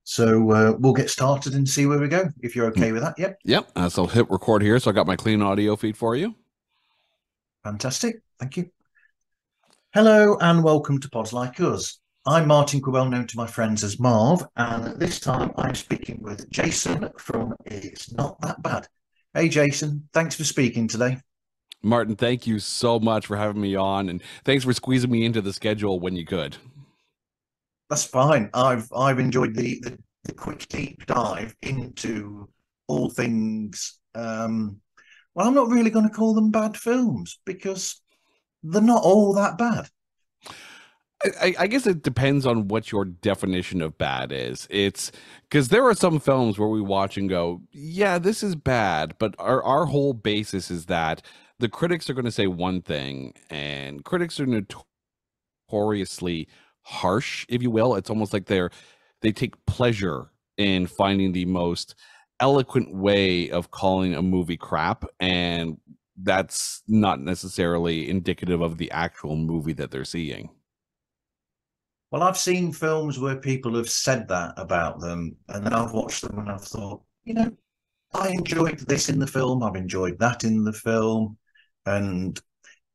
So we'll get started and see where we go, if you're okay with that. Yep. Yep. So I'll hit record here. So I got my clean audio feed for you. Fantastic. Thank you. Hello and welcome to Pods Like Us. I'm Martin, well known to my friends as Marv, and this time I'm speaking with Jason from It's Not That Bad. Hey, Jason, thanks for speaking today. Martin, thank you so much for having me on, and thanks for squeezing me into the schedule when you could. That's fine. I've enjoyed the quick deep dive into all things. Well, I'm not really going to call them bad films because they're not all that bad. I guess it depends on what your definition of bad is. It's because there are some films where we watch and go, yeah, this is bad, but our whole basis is that the critics are going to say one thing, and critics are notoriously harsh, if you will. It's almost like they take pleasure in finding the most eloquent way of calling a movie crap, and that's not necessarily indicative of the actual movie that they're seeing. Well, I've seen films where people have said that about them, and then I've watched them and I've thought, I enjoyed this in the film, I've enjoyed that in the film, and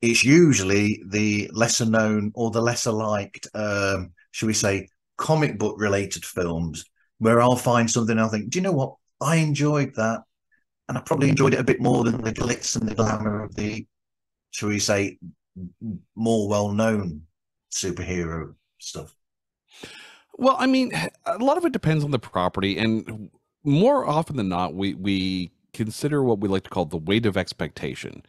it's usually the lesser known or the lesser liked, shall we say, comic book related films where I'll find something and I'll think, do you know what? I enjoyed that, and I probably enjoyed it a bit more than the glitz and the glamour of the, shall we say, more well known superhero stuff. Well, I mean, a lot of it depends on the property, and more often than not, we consider what we like to call the weight of expectation.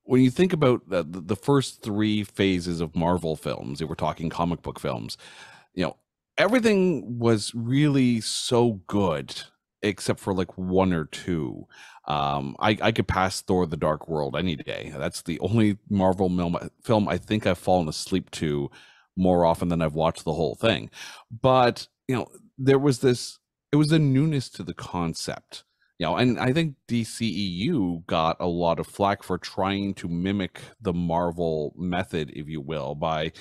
When you think about the first three phases of Marvel films, if we're talking comic book films, everything was really so good except for like one or two. I could pass Thor: The Dark World any day. That's the only Marvel film I think I've fallen asleep to more often than I've watched the whole thing. But, there was it was a newness to the concept. And I think DCEU got a lot of flack for trying to mimic the Marvel method, if you will, by,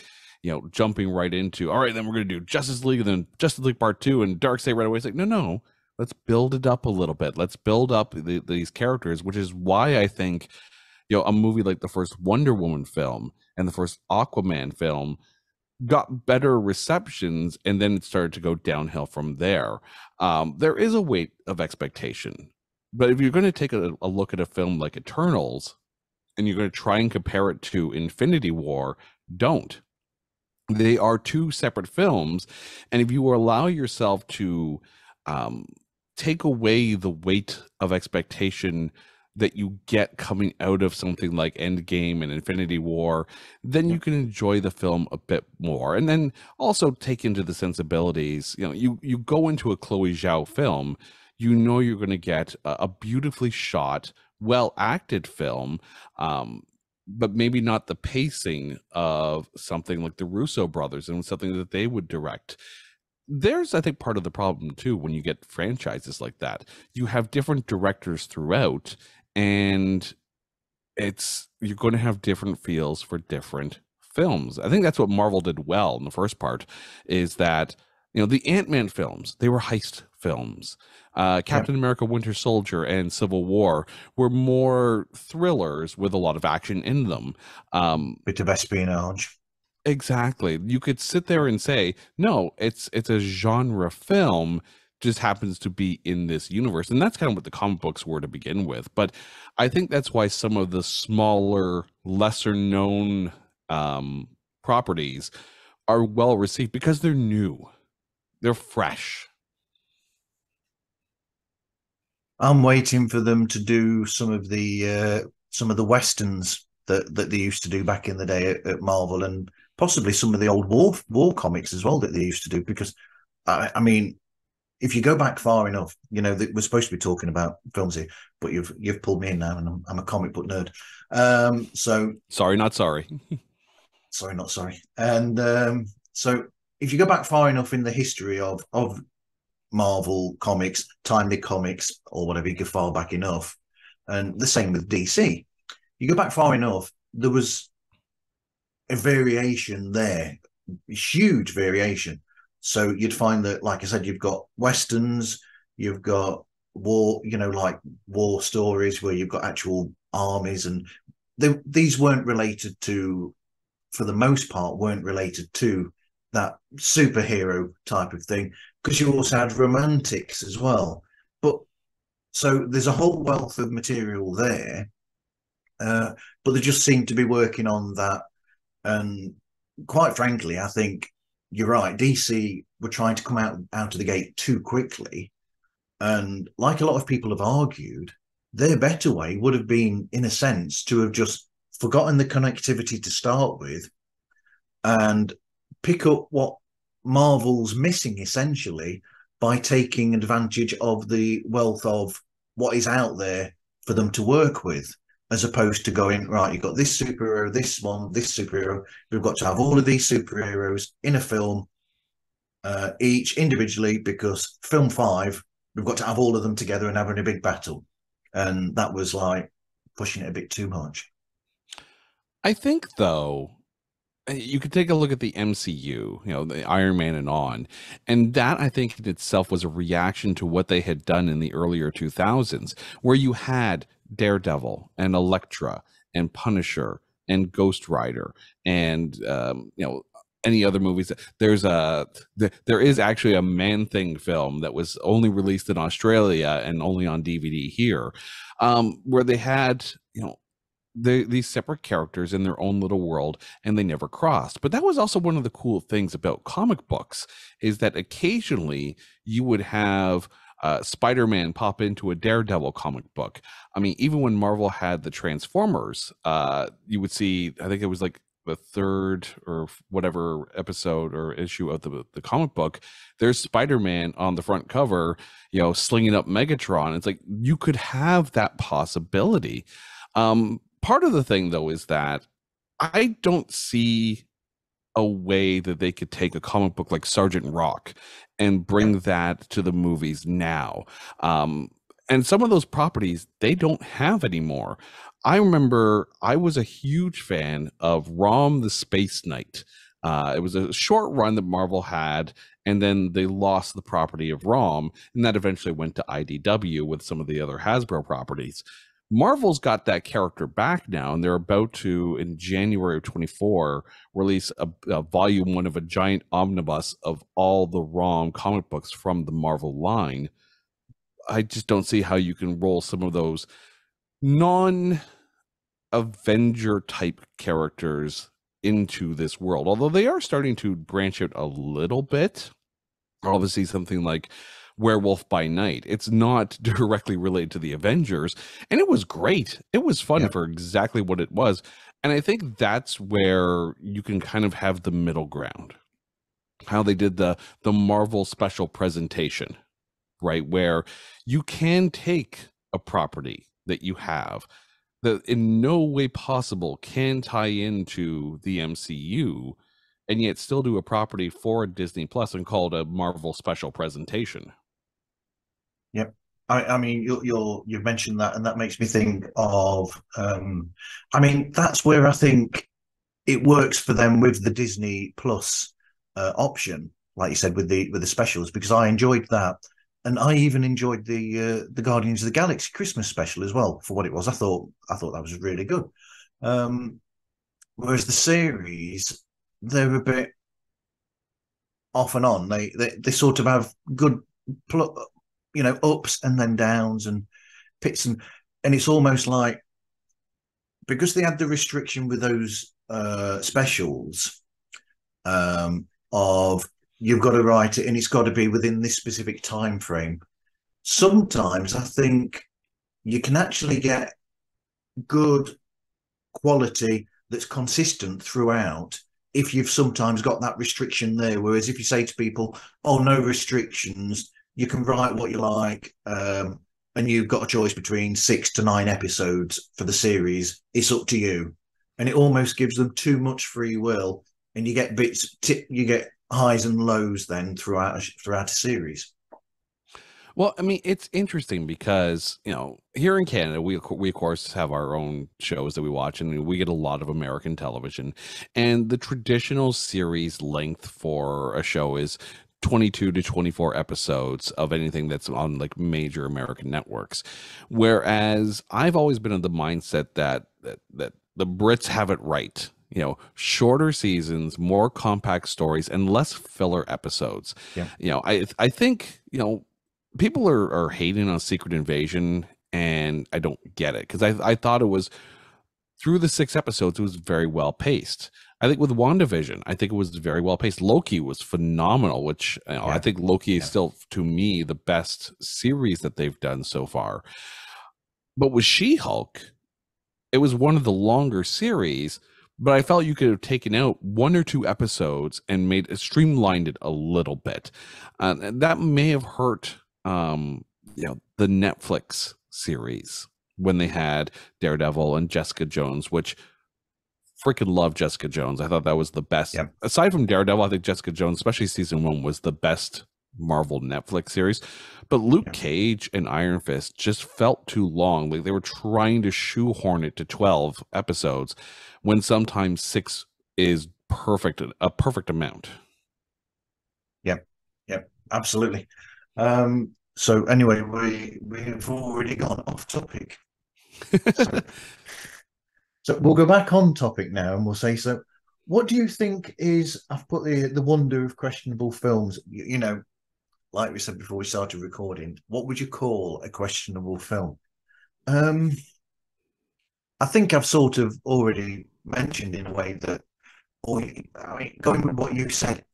jumping right into, all right, then we're going to do Justice League, and then Justice League Part 2 and Darkseid right away. It's like, no, let's build it up a little bit. Let's build up these characters, which is why I think, a movie like the first Wonder Woman film and the first Aquaman film got better receptions, and then it started to go downhill from there. There is a weight of expectation, but if you're going to take a look at a film like Eternals and you're going to try and compare it to Infinity War, don't. They are two separate films, and if you allow yourself to take away the weight of expectation that you get coming out of something like Endgame and Infinity War, then you can enjoy the film a bit more. And then also take into the sensibilities. You go into a Chloe Zhao film, you're going to get a beautifully shot, well-acted film, but maybe not the pacing of something like the Russo brothers and something that they would direct. There's, I think, part of the problem, too, when you get franchises like that. You have different directors throughout, and you're going to have different feels for different films. I think that's what Marvel did well in the first part, is that, the Ant-Man films, they were heist films. Captain America, Winter Soldier, and Civil War were more thrillers with a lot of action in them. Bit of espionage. Exactly. You could sit there and say, no, it's a genre film, just happens to be in this universe. And that's kind of what the comic books were to begin with. But I think that's why some of the smaller, lesser known properties are well received, because they're new. They're fresh. I'm waiting for them to do some of the westerns that they used to do back in the day at Marvel, and possibly some of the old war comics as well that they used to do. Because I mean, if you go back far enough, we're supposed to be talking about films here, but you've pulled me in now, and I'm a comic book nerd. So Sorry, not sorry. sorry, not sorry. And so if you go back far enough in the history of Marvel comics, timely comics, or whatever, you go far back enough, and the same with DC. You go back far enough, there was a variation there, huge variation. So you'd find that, like I said, you've got westerns, you've got war, like war stories where you've got actual armies, and these weren't related to, for the most part, weren't related to that superhero type of thing, because you also had romantics as well. But so there's a whole wealth of material there, but they just seem to be working on that. And quite frankly, I think you're right. DC were trying to come out of the gate too quickly. And like a lot of people have argued, their better way would have been, in a sense, to have just forgotten the connectivity to start with and pick up what Marvel's missing, essentially, by taking advantage of the wealth of what is out there for them to work with, as opposed to going, right, you've got this superhero, this one, this superhero. We've got to have all of these superheroes in a film, each individually, because film 5, we've got to have all of them together and having a big battle. And that was like pushing it a bit too much. I think, though, you could take a look at the MCU, the Iron Man and on, and that, I think, in itself was a reaction to what they had done in the earlier 2000s, where you had Daredevil and Elektra and Punisher and Ghost Rider and any other movies. There is actually a Man-Thing film that was only released in Australia and only on DVD here, where they had these separate characters in their own little world, and they never crossed. But that was also one of the cool things about comic books, is that occasionally you would have Spider-Man pop into a Daredevil comic book. I mean, even when Marvel had the Transformers, you would see, I think it was like the 3rd or whatever episode or issue of the comic book, there's Spider-Man on the front cover, slinging up Megatron. It's like, you could have that possibility. Part of the thing, though, is that I don't see a way that they could take a comic book like Sergeant Rock and bring that to the movies now. And some of those properties they don't have anymore. I remember I was a huge fan of Rom the Space Knight. It was a short run that Marvel had, and then they lost the property of Rom, and that eventually went to IDW with some of the other Hasbro properties. Marvel's got that character back now, and they're about to, in January of 24, release a volume 1 of a giant omnibus of all the ROM comic books from the Marvel line. I just don't see how you can roll some of those non-Avenger type characters into this world, although they are starting to branch out a little bit. Obviously, something like Werewolf by Night, it's not directly related to the Avengers, and it was great. It was fun for exactly what it was, and I think that's where you can kind of have the middle ground. How they did the Marvel special presentation, right, where you can take a property that you have that in no way possible can tie into the MCU, and yet still do a property for Disney Plus and call it a Marvel special presentation. Yep. I mean, you've mentioned that, and that makes me think of. I mean, that's where I think it works for them with the Disney Plus option, like you said, with the specials, because I enjoyed that, and I even enjoyed the Guardians of the Galaxy Christmas special as well for what it was. I thought that was really good. Whereas the series, they're a bit off and on. They sort of have good ups and then downs and pits, and it's almost like, because they had the restriction with those specials, of you've got to write it and it's got to be within this specific time frame. Sometimes I think you can actually get good quality that's consistent throughout if you've sometimes got that restriction there. Whereas if you say to people, oh, no restrictions, you can write what you like, and you've got a choice between 6 to 9 episodes for the series. It's up to you, and it almost gives them too much free will, and you get you get highs and lows then throughout a series. Well, I mean, it's interesting because, here in Canada, we of course have our own shows that we watch, and we get a lot of American television. And the traditional series length for a show is 22 to 24 episodes of anything that's on like major American networks. Whereas I've always been of the mindset that the Brits have it right. Shorter seasons, more compact stories, and less filler episodes. Yeah. I think, people are hating on Secret Invasion, and I don't get it because I thought it was, through the 6 episodes, it was very well paced. I think with WandaVision, I think it was very well paced. Loki was phenomenal, which I think Loki is still, to me, the best series that they've done so far. But with She-Hulk, it was one of the longer series, but I felt you could have taken out 1 or 2 episodes and streamlined it a little bit. That may have hurt the Netflix series when they had Daredevil and Jessica Jones, which freaking love Jessica Jones. I thought that was the best. Yep. Aside from Daredevil, I think Jessica Jones, especially season 1, was the best Marvel Netflix series. But Luke Cage and Iron Fist just felt too long. Like they were trying to shoehorn it to 12 episodes when sometimes 6 is a perfect amount. Yep, absolutely. So anyway, we've already gone off topic. So we'll go back on topic now, and we'll say, so what do you think is, I've put the wonder of questionable films, like we said before we started recording, what would you call a questionable film? I think I've sort of already mentioned in a way that, going with what you said,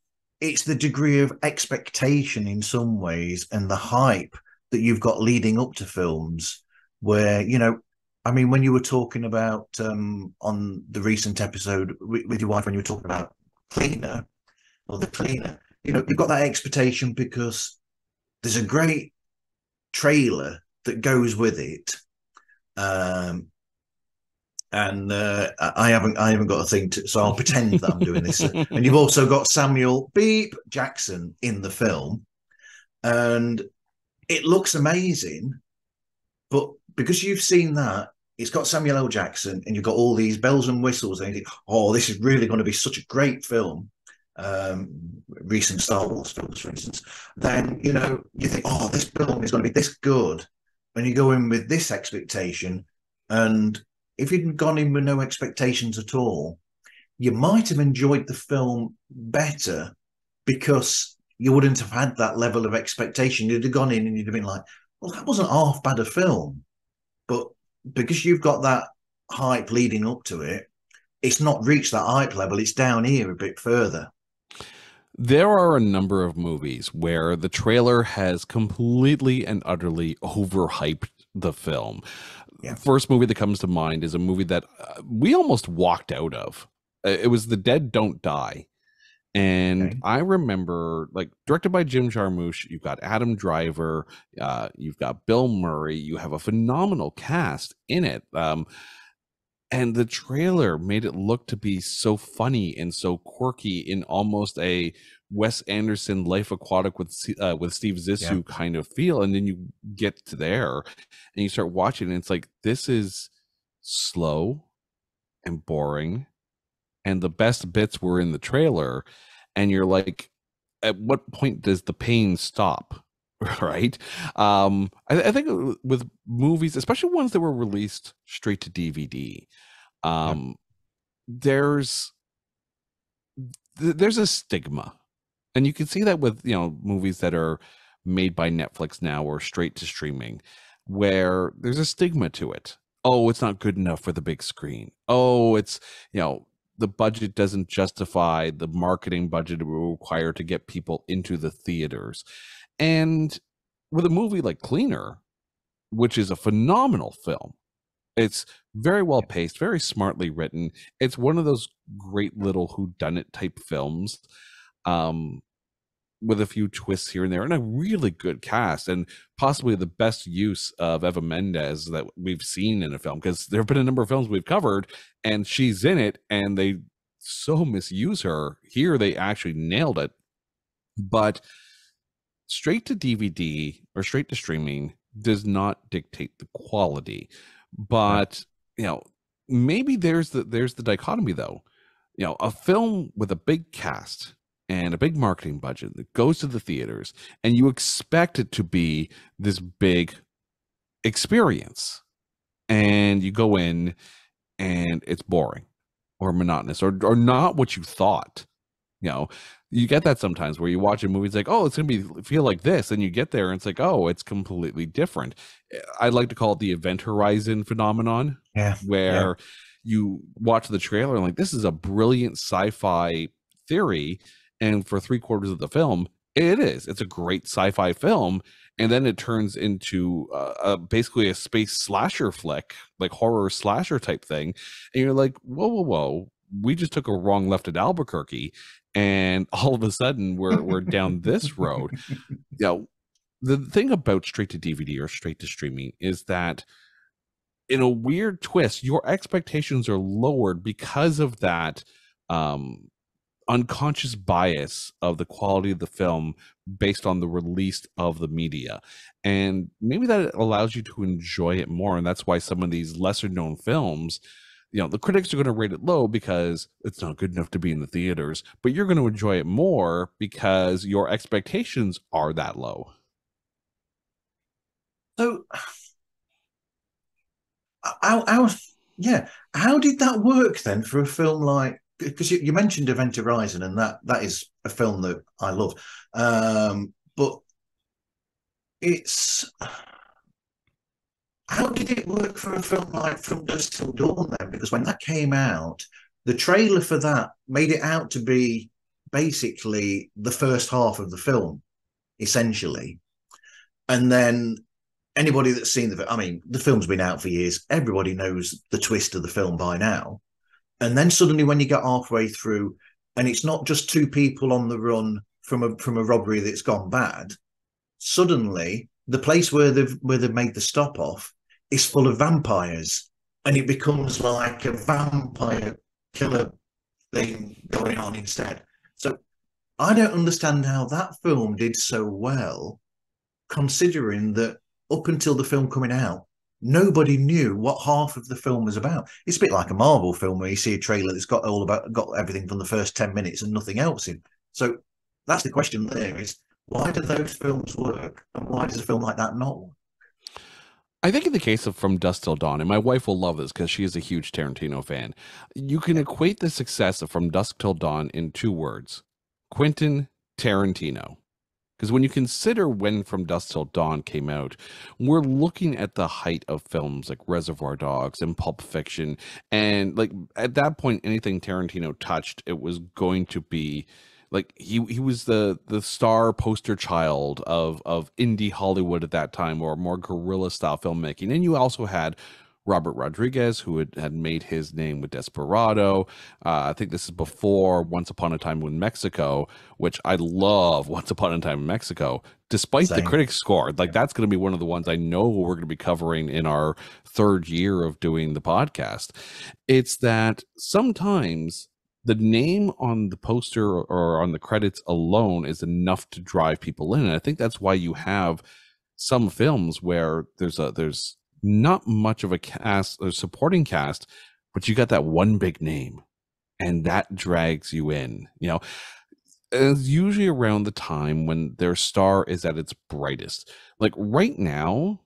it's the degree of expectation in some ways and the hype that you've got leading up to films where, when you were talking about on the recent episode with your wife, when you were talking about Cleaner or The Cleaner, you've got that expectation because there's a great trailer that goes with it. And I haven't got a thing to, so I'll pretend that I'm doing this. And you've also got Samuel Beep Jackson in the film, and it looks amazing, but because you've seen that, it's got Samuel L. Jackson, and you've got all these bells and whistles, and you think, oh, this is really going to be such a great film. Recent Star Wars films, for instance, then you think, oh, this film is going to be this good, and you go in with this expectation, and if you'd gone in with no expectations at all, you might have enjoyed the film better because you wouldn't have had that level of expectation. You'd have gone in and you'd have been like, well, that wasn't half bad a film. But because you've got that hype leading up to it, it's not reached that hype level. It's down here a bit further. There are a number of movies where the trailer has completely and utterly overhyped the film. Yeah. First movie that comes to mind is a movie that we almost walked out of. It was The Dead Don't Die. And I remember, like, directed by Jim Jarmusch, you've got Adam Driver, you've got Bill Murray, you have a phenomenal cast in it. And the trailer made it look to be so funny and so quirky in almost a Wes Anderson Life Aquatic with Steve Zissou kind of feel. And then you get to there and you start watching, and it's like, this is slow and boring, and the best bits were in the trailer. And you're like, at what point does the pain stop? Right. I think with movies, especially ones that were released straight to DVD, there's a stigma, and you can see that with movies that are made by Netflix now or straight to streaming, where there's a stigma to it. Oh, it's not good enough for the big screen. Oh, it's the budget doesn't justify the marketing budget it will require to get people into the theaters. And with a movie like Cleaner, which is a phenomenal film, it's very well paced, very smartly written. It's one of those great little whodunit type films. with a few twists here and there, and a really good cast, and possibly the best use of Eva Mendes that we've seen in a film, because there have been a number of films we've covered and she's in it and they so misuse her. Here they actually nailed it. But straight to DVD or straight to streaming does not dictate the quality. No. But maybe there's the dichotomy though. A film with a big cast and a big marketing budget that goes to the theaters, and you expect it to be this big experience, and you go in and it's boring or monotonous or not what you thought. you know you get that sometimes where you watch a movie, it's like, oh, it's gonna feel like this, and you get there and it's like, oh, it's completely different. I like to call it the Event Horizon phenomenon, Yeah. Yeah. where you watch the trailer and like, this is a brilliant sci-fi theory, and for 3/4 of the film it's a great sci-fi film, and then it turns into basically a space slasher flick, like horror slasher type thing, and you're like, whoa, whoa, whoa, we just took a wrong left at Albuquerque, and all of a sudden we're down this road. The thing about straight to DVD or straight to streaming is that, in a weird twist, your expectations are lowered because of that unconscious bias of the quality of the film based on the release of the media. And maybe that allows you to enjoy it more. And that's why some of these lesser known films, the critics are going to rate it low because it's not good enough to be in the theaters, but you're going to enjoy it more because your expectations are that low. So, yeah, how did that work then for a film like? Because you mentioned Event Horizon, and that is a film that I love, but it's how did it work for a film like From Dusk Till Dawn then? Because when that came out, the trailer for that made it out to be basically the first half of the film, essentially, and then anybody that's seen the film's been out for years. Everybody knows the twist of the film by now. And then suddenly, when you get halfway through, and it's not just two people on the run from a robbery that's gone bad, suddenly the place where they've made the stop off is full of vampires, and it becomes like a vampire killer thing going on instead. So I don't understand how that film did so well, considering that up until the film coming out, nobody knew what half of the film was about. It's a bit like a Marvel film where you see a trailer that's got everything from the first 10 minutes and nothing else in. So that's the question there, is why do those films work and why does a film like that not work? I think in the case of From Dusk Till Dawn, and my wife will love this because she is a huge Tarantino fan, you can equate the success of From Dusk Till Dawn in two words: Quentin Tarantino. Because when you consider when From Dusk Till Dawn came out, we're looking at the height of films like Reservoir Dogs and Pulp Fiction. And like at that point, anything Tarantino touched, it was going to be like he was the star poster child of indie Hollywood at that time, or more guerrilla style filmmaking. And you also had Robert Rodriguez, who had made his name with Desperado. I think this is before Once Upon a Time in Mexico, which I love. Once Upon a Time in Mexico, despite the critics' score, like that's going to be one of the ones I know we're going to be covering in our third year of doing the podcast. It's that sometimes the name on the poster or on the credits alone is enough to drive people in, and I think that's why you have some films where there's not much of a cast or supporting cast, but you got that one big name and that drags you in. It's usually around the time when their star is at its brightest. Like right now,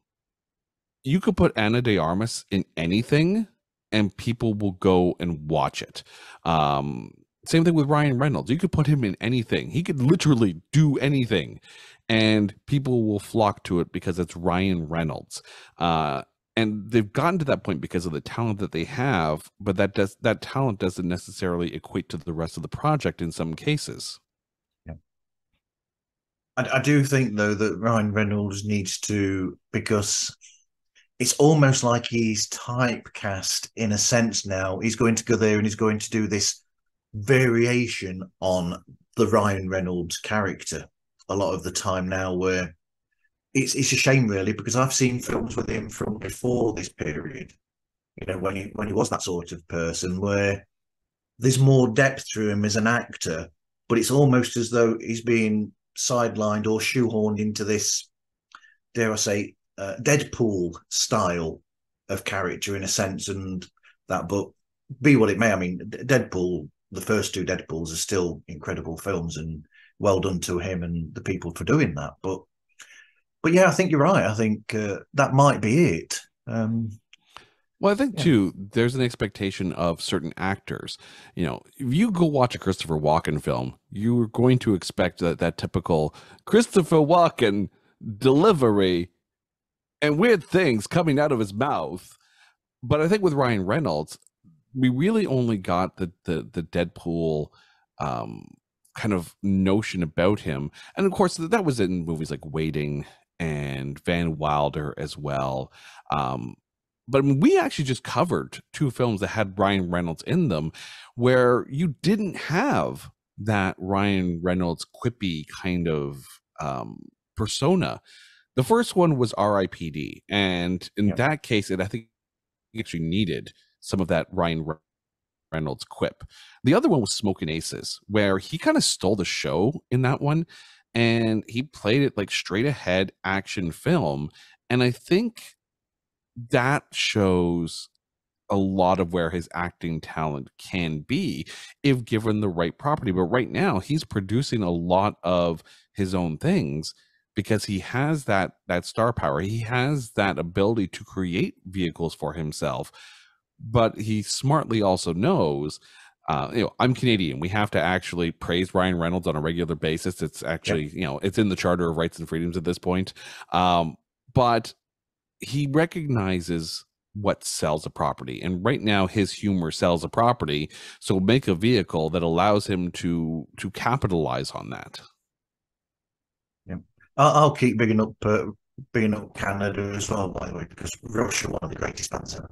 you could put Ana de Armas in anything and people will go and watch it. Same thing with Ryan Reynolds. You could put him in anything. He could literally do anything, and people will flock to it because it's Ryan Reynolds. And they've gotten to that point because of the talent that they have, but that talent doesn't necessarily equate to the rest of the project in some cases. Yeah. I do think, though, that Ryan Reynolds needs to, because it's almost like he's typecast in a sense now. He's going to go there and he's going to do this variation on the Ryan Reynolds character. a lot of the time now, where it's a shame really, because I've seen films with him from before this period. You know, when he was that sort of person, where there's more depth to him as an actor, but it's almost as though he's being sidelined or shoehorned into this, dare I say, Deadpool style of character in a sense. And that, but be what it may, I mean, Deadpool, the first two Deadpools are still incredible films, and well done to him and the people for doing that. But yeah, I think you're right. I think that might be it. Well, I think Yeah, too, there's an expectation of certain actors. You know, if you go watch a Christopher Walken film, you're going to expect that typical Christopher Walken delivery and weird things coming out of his mouth. But I think with Ryan Reynolds, we really only got the Deadpool um, kind of notion about him, and of course that was in movies like Waiting and Van Wilder as well. Um, but I mean, we actually just covered two films that had Ryan Reynolds in them, where you didn't have that Ryan Reynolds quippy kind of persona. The first one was R.I.P.D., and in yeah, that case, I think actually needed some of that Ryan Reynolds quip. The other one was Smoking Aces, where he kind of stole the show in that one, and he played it like straight ahead action film. And I think that shows a lot of where his acting talent can be if given the right property. But right now, he's producing a lot of his own things because he has that star power. He has that ability to create vehicles for himself, but he smartly also knows, I'm Canadian. We have to actually praise Ryan Reynolds on a regular basis. It's yeah. actually, it's in the Charter of Rights and Freedoms at this point. But he recognizes what sells a property. And right now his humor sells a property. So make a vehicle that allows him to capitalize on that. Yeah. I'll keep bigging up Canada as well, by the way, because Rush are one of the greatest bands ever.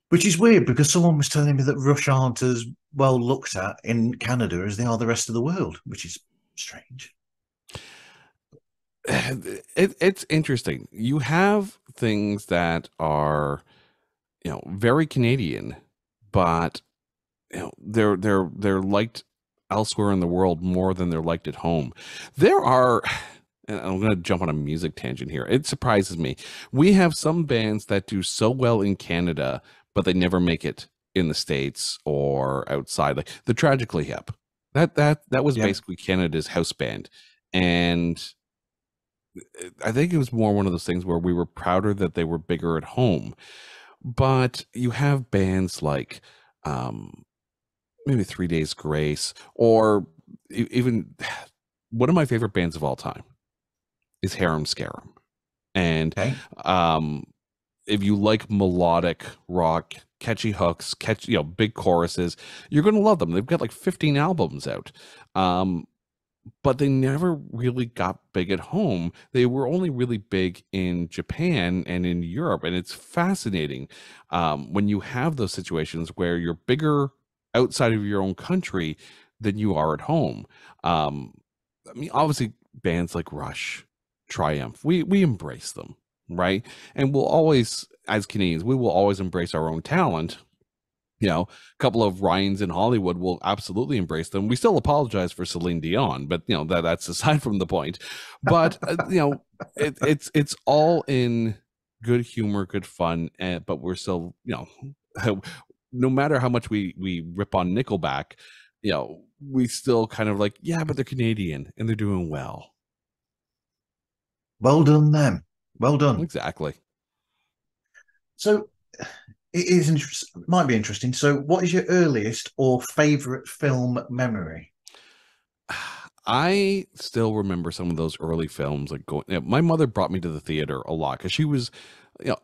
Which is weird, because someone was telling me that Rush aren't as well looked at in Canada as they are the rest of the world, which is strange. It's interesting. You have things that are, very Canadian, but they're liked elsewhere in the world more than they're liked at home. There are, and I'm going to jump on a music tangent here. It surprises me. We have some bands that do so well in Canada, but they never make it in the States or outside. Like the Tragically Hip. That was Yeah. basically Canada's house band. And I think it was more one of those things where we were prouder that they were bigger at home. But you have bands like maybe 3 Days Grace, or even one of my favorite bands of all time is Harem Scarum. And Okay. if you like melodic rock, catchy hooks, big choruses, you're going to love them. They've got like 15 albums out. But they never really got big at home. They were only really big in Japan and in Europe. And it's fascinating when you have those situations where you're bigger outside of your own country than you are at home. I mean, obviously, bands like Rush, Triumph, we embrace them, right? And we'll always, as Canadians, we will always embrace our own talent. A couple of Ryans in Hollywood will absolutely embrace them. We still apologize for Celine Dion, but that's aside from the point. But it's all in good humor, good fun, but we're still, no matter how much we rip on Nickelback, we still kind of like, yeah, but they're Canadian and they're doing well. Well done, them. Well done. Exactly. So it is interesting. Might be interesting. So, what is your earliest or favorite film memory? I still remember some of those early films. Like my mother brought me to the theater a lot because she was,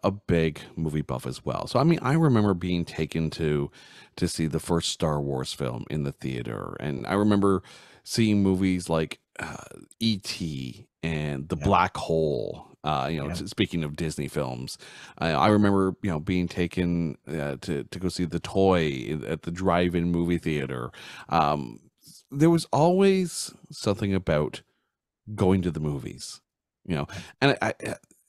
a big movie buff as well. So I mean, I remember being taken to see the first Star Wars film in the theater, and I remember seeing movies like E.T. and The Yeah, Black Hole. yeah. Speaking of Disney films, I remember being taken to go see The Toy at the drive-in movie theater. there was always something about going to the movies, you know. And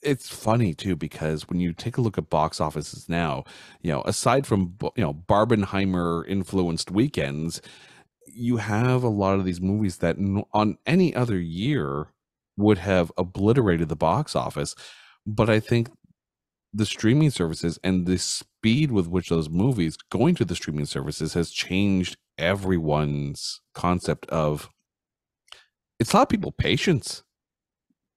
it's funny too, because when you take a look at box offices now, you know, aside from Barbenheimer influenced weekends, you have a lot of these movies that on any other year would have obliterated the box office. But I think the streaming services and the speed with which those movies going to the streaming services has changed everyone's concept of, it's taught people patience.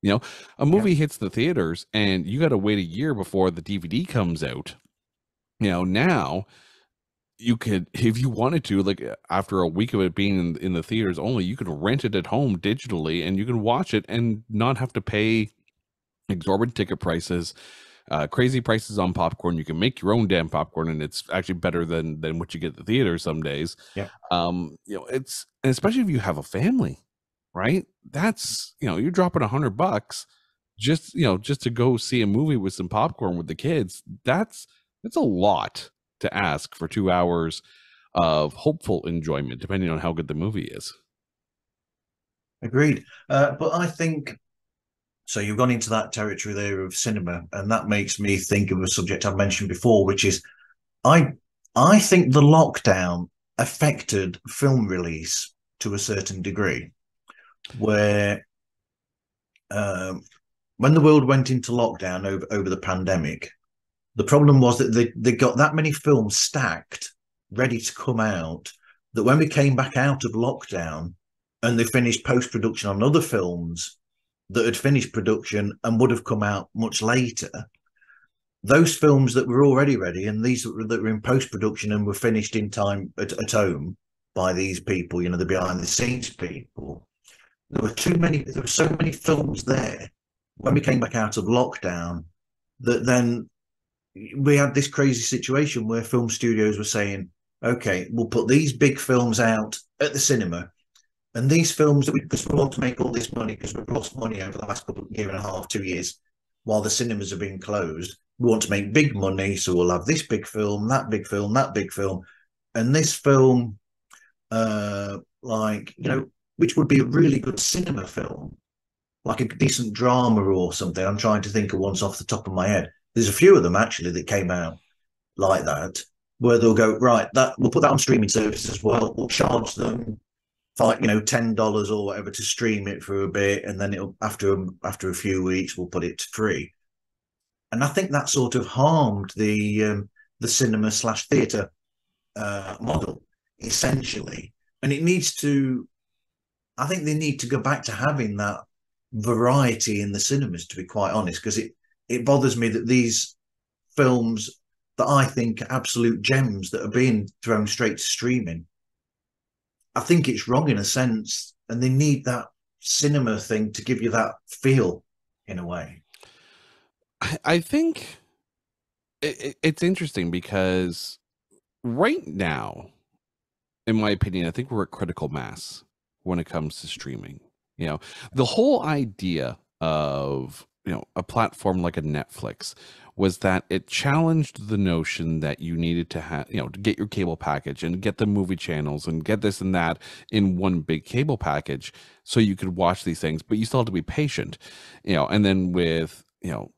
You know, a Yeah. movie hits the theaters and you got to wait a year before the DVD comes out. You know, now you could, if you wanted to, like after a week of it being in the theaters only, you could rent it at home digitally and you can watch it and not have to pay exorbitant ticket prices, crazy prices on popcorn. You can make your own damn popcorn, and it's actually better than what you get at the theater some days. Yeah. You know, it's, and especially if you have a family, right? That's, you know, you're dropping $100 just, you know, just to go see a movie with some popcorn with the kids. That's a lot to ask for 2 hours of hopeful enjoyment, depending on how good the movie is. Agreed. But I think so. You've gone into that territory there of cinema, and that makes me think of a subject I've mentioned before, which is I I think the lockdown affected film release to a certain degree, where um, when the world went into lockdown over the pandemic, the problem was that they got that many films stacked, ready to come out, that when we came back out of lockdown and they finished post production on other films that had finished production and would have come out much later, those films that were already ready and these that were in post production and were finished in time at home by these people, you know, the behind the scenes people, there were so many films there when we came back out of lockdown that then we had this crazy situation where film studios were saying, okay, we'll put these big films out at the cinema, and these films that because we want to make all this money because we've lost money over the last couple of year and a half, 2 years, while the cinemas have been closed. We want to make big money, so we'll have this big film, that big film, that big film, and this film, like you know, which would be a really good cinema film, like a decent drama or something. I'm trying to think of ones off the top of my head. There's a few of them actually that came out like that, where they'll go, right, that we'll put that on streaming services as well. We'll charge them like, you know, $10 or whatever to stream it for a bit, and then it'll after a few weeks we'll put it free. And I think that sort of harmed the cinema slash theatre model essentially. And it needs to, I think they need to go back to having that variety in the cinemas, to be quite honest, because it bothers me that these films that I think are absolute gems that are being thrown straight to streaming, I think it's wrong in a sense, and they need that cinema thing to give you that feel in a way. I think it's interesting because right now, in my opinion, I think we're at critical mass when it comes to streaming. You know, the whole idea of, you know, a platform like a Netflix was that it challenged the notion that you needed to have, you know, to get your cable package and get the movie channels and get this and that in one big cable package so you could watch these things, but you still have to be patient, you know. And then with, you know,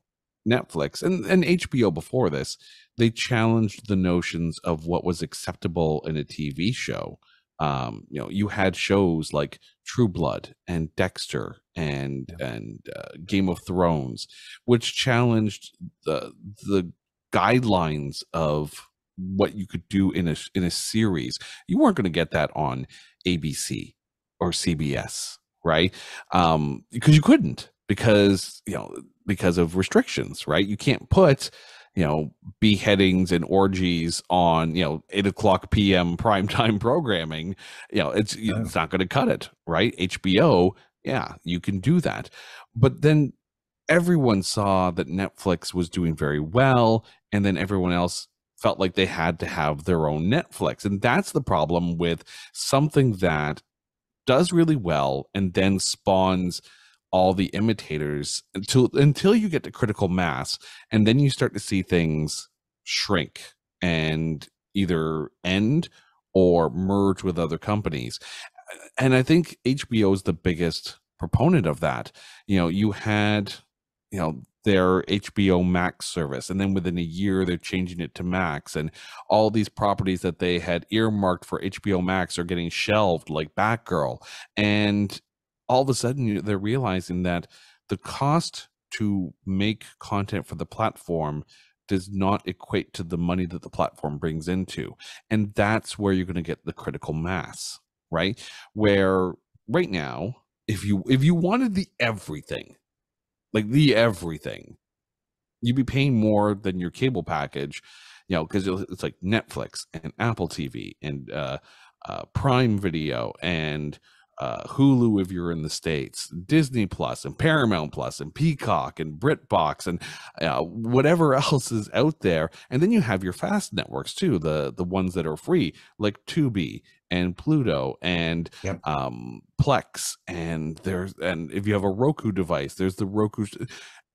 Netflix and HBO before this, they challenged the notions of what was acceptable in a TV show. You know, you had shows like True Blood and Dexter and Game of Thrones, which challenged the guidelines of what you could do in a series. You weren't going to get that on ABC or CBS, right? Because you couldn't, because, you know, because of restrictions, right? You can't put, you know, beheadings and orgies on, you know, 8 o'clock p.m. primetime programming. You know, it's not going to cut it, right? HBO, yeah, you can do that. But then everyone saw that Netflix was doing very well, and then everyone else felt like they had to have their own Netflix. And that's the problem with something that does really well and then spawns all the imitators until you get to critical mass, and then you start to see things shrink and either end or merge with other companies. And I think HBO is the biggest proponent of that. You had, their HBO Max service, and then within a year they're changing it to Max, and all these properties that they had earmarked for HBO Max are getting shelved, like Batgirl. And all of a sudden they're realizing that the cost to make content for the platform does not equate to the money that the platform brings into. And that's where you're going to get the critical mass, right? Where right now, if you wanted the everything, like the everything, you'd be paying more than your cable package, because it's like Netflix and Apple TV and Prime Video and Hulu if you're in the States, Disney Plus and Paramount Plus and Peacock and BritBox and whatever else is out there. And then you have your fast networks too, the ones that are free, like Tubi and Pluto and Yep. Plex. And if you have a Roku device, there's the Roku.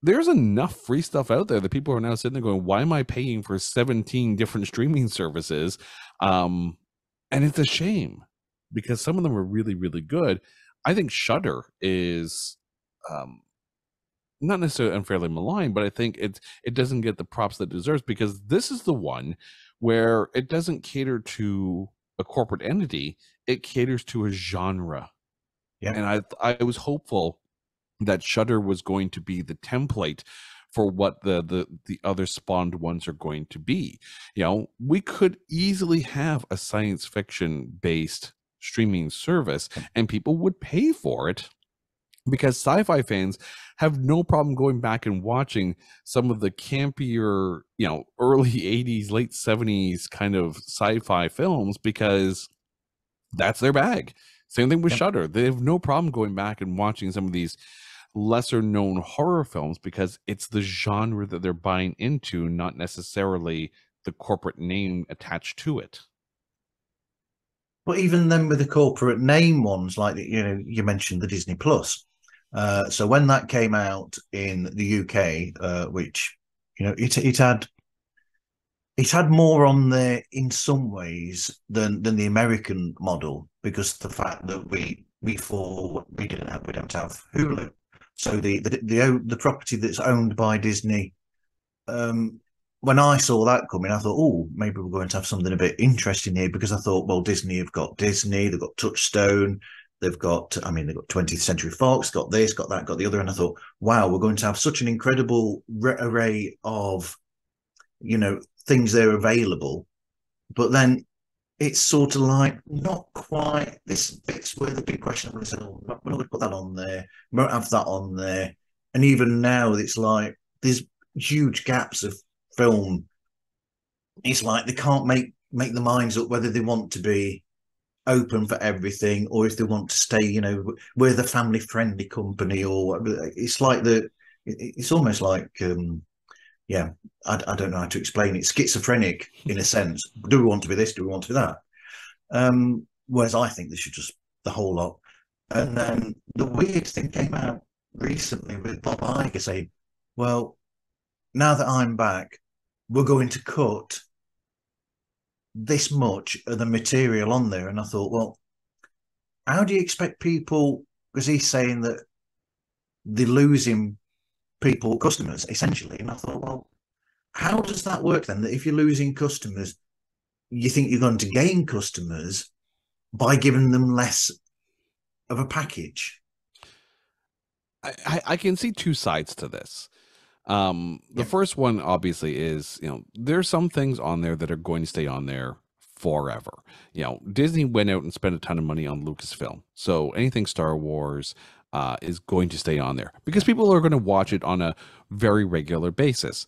There's enough free stuff out there that people are now sitting there going, why am I paying for 17 different streaming services? And it's a shame, because some of them are really, really good. I think Shudder is not necessarily unfairly maligned, but I think it doesn't get the props that it deserves, because this is the one where it doesn't cater to a corporate entity, it caters to a genre. Yeah. And I was hopeful that Shudder was going to be the template for what the other spawned ones are going to be. We could easily have a science fiction based streaming service and people would pay for it, because sci-fi fans have no problem going back and watching some of the campier, early 80s, late 70s kind of sci-fi films, because that's their bag. Same thing with Shudder. They have no problem going back and watching some of these lesser known horror films, because it's the genre that they're buying into, not necessarily the corporate name attached to it. But even then, with the corporate name ones, like you mentioned the Disney Plus. So when that came out in the UK, which it had more on there in some ways than the American model, because the fact that we don't have Hulu. So the property that's owned by Disney, when I saw that coming, I thought, oh, maybe we're going to have something a bit interesting here, because I thought, well, Disney have got Disney, they've got Touchstone, they've got 20th Century Fox, got this, got that, got the other, and I thought, wow, we're going to have such an incredible array of things that are available. But then it's sort of like not quite. This bit's where the big question was, oh, we're not going to put that on there, we won't have that on there. And even now it's like there's huge gaps of film. It's like they can't make the minds up whether they want to be open for everything or if they want to stay, we're the family friendly company, or it's like it's almost like I don't know how to explain it. Schizophrenic in a sense. Do we want to be this? Do we want to be that? Whereas I think they should just the whole lot. And then the weird thing came out recently with Bob Iger saying, well, now that I'm back, we're going to cut this much of the material on there. And I thought, well, how do you expect people, because he's saying that they're losing customers, essentially. And I thought, well, how does that work then? That if you're losing customers, you think you're going to gain customers by giving them less of a package? I can see two sides to this. The first one obviously is, there's some things on there that are going to stay on there forever. Disney went out and spent a ton of money on Lucasfilm. So anything Star Wars is going to stay on there because people are going to watch it on a very regular basis.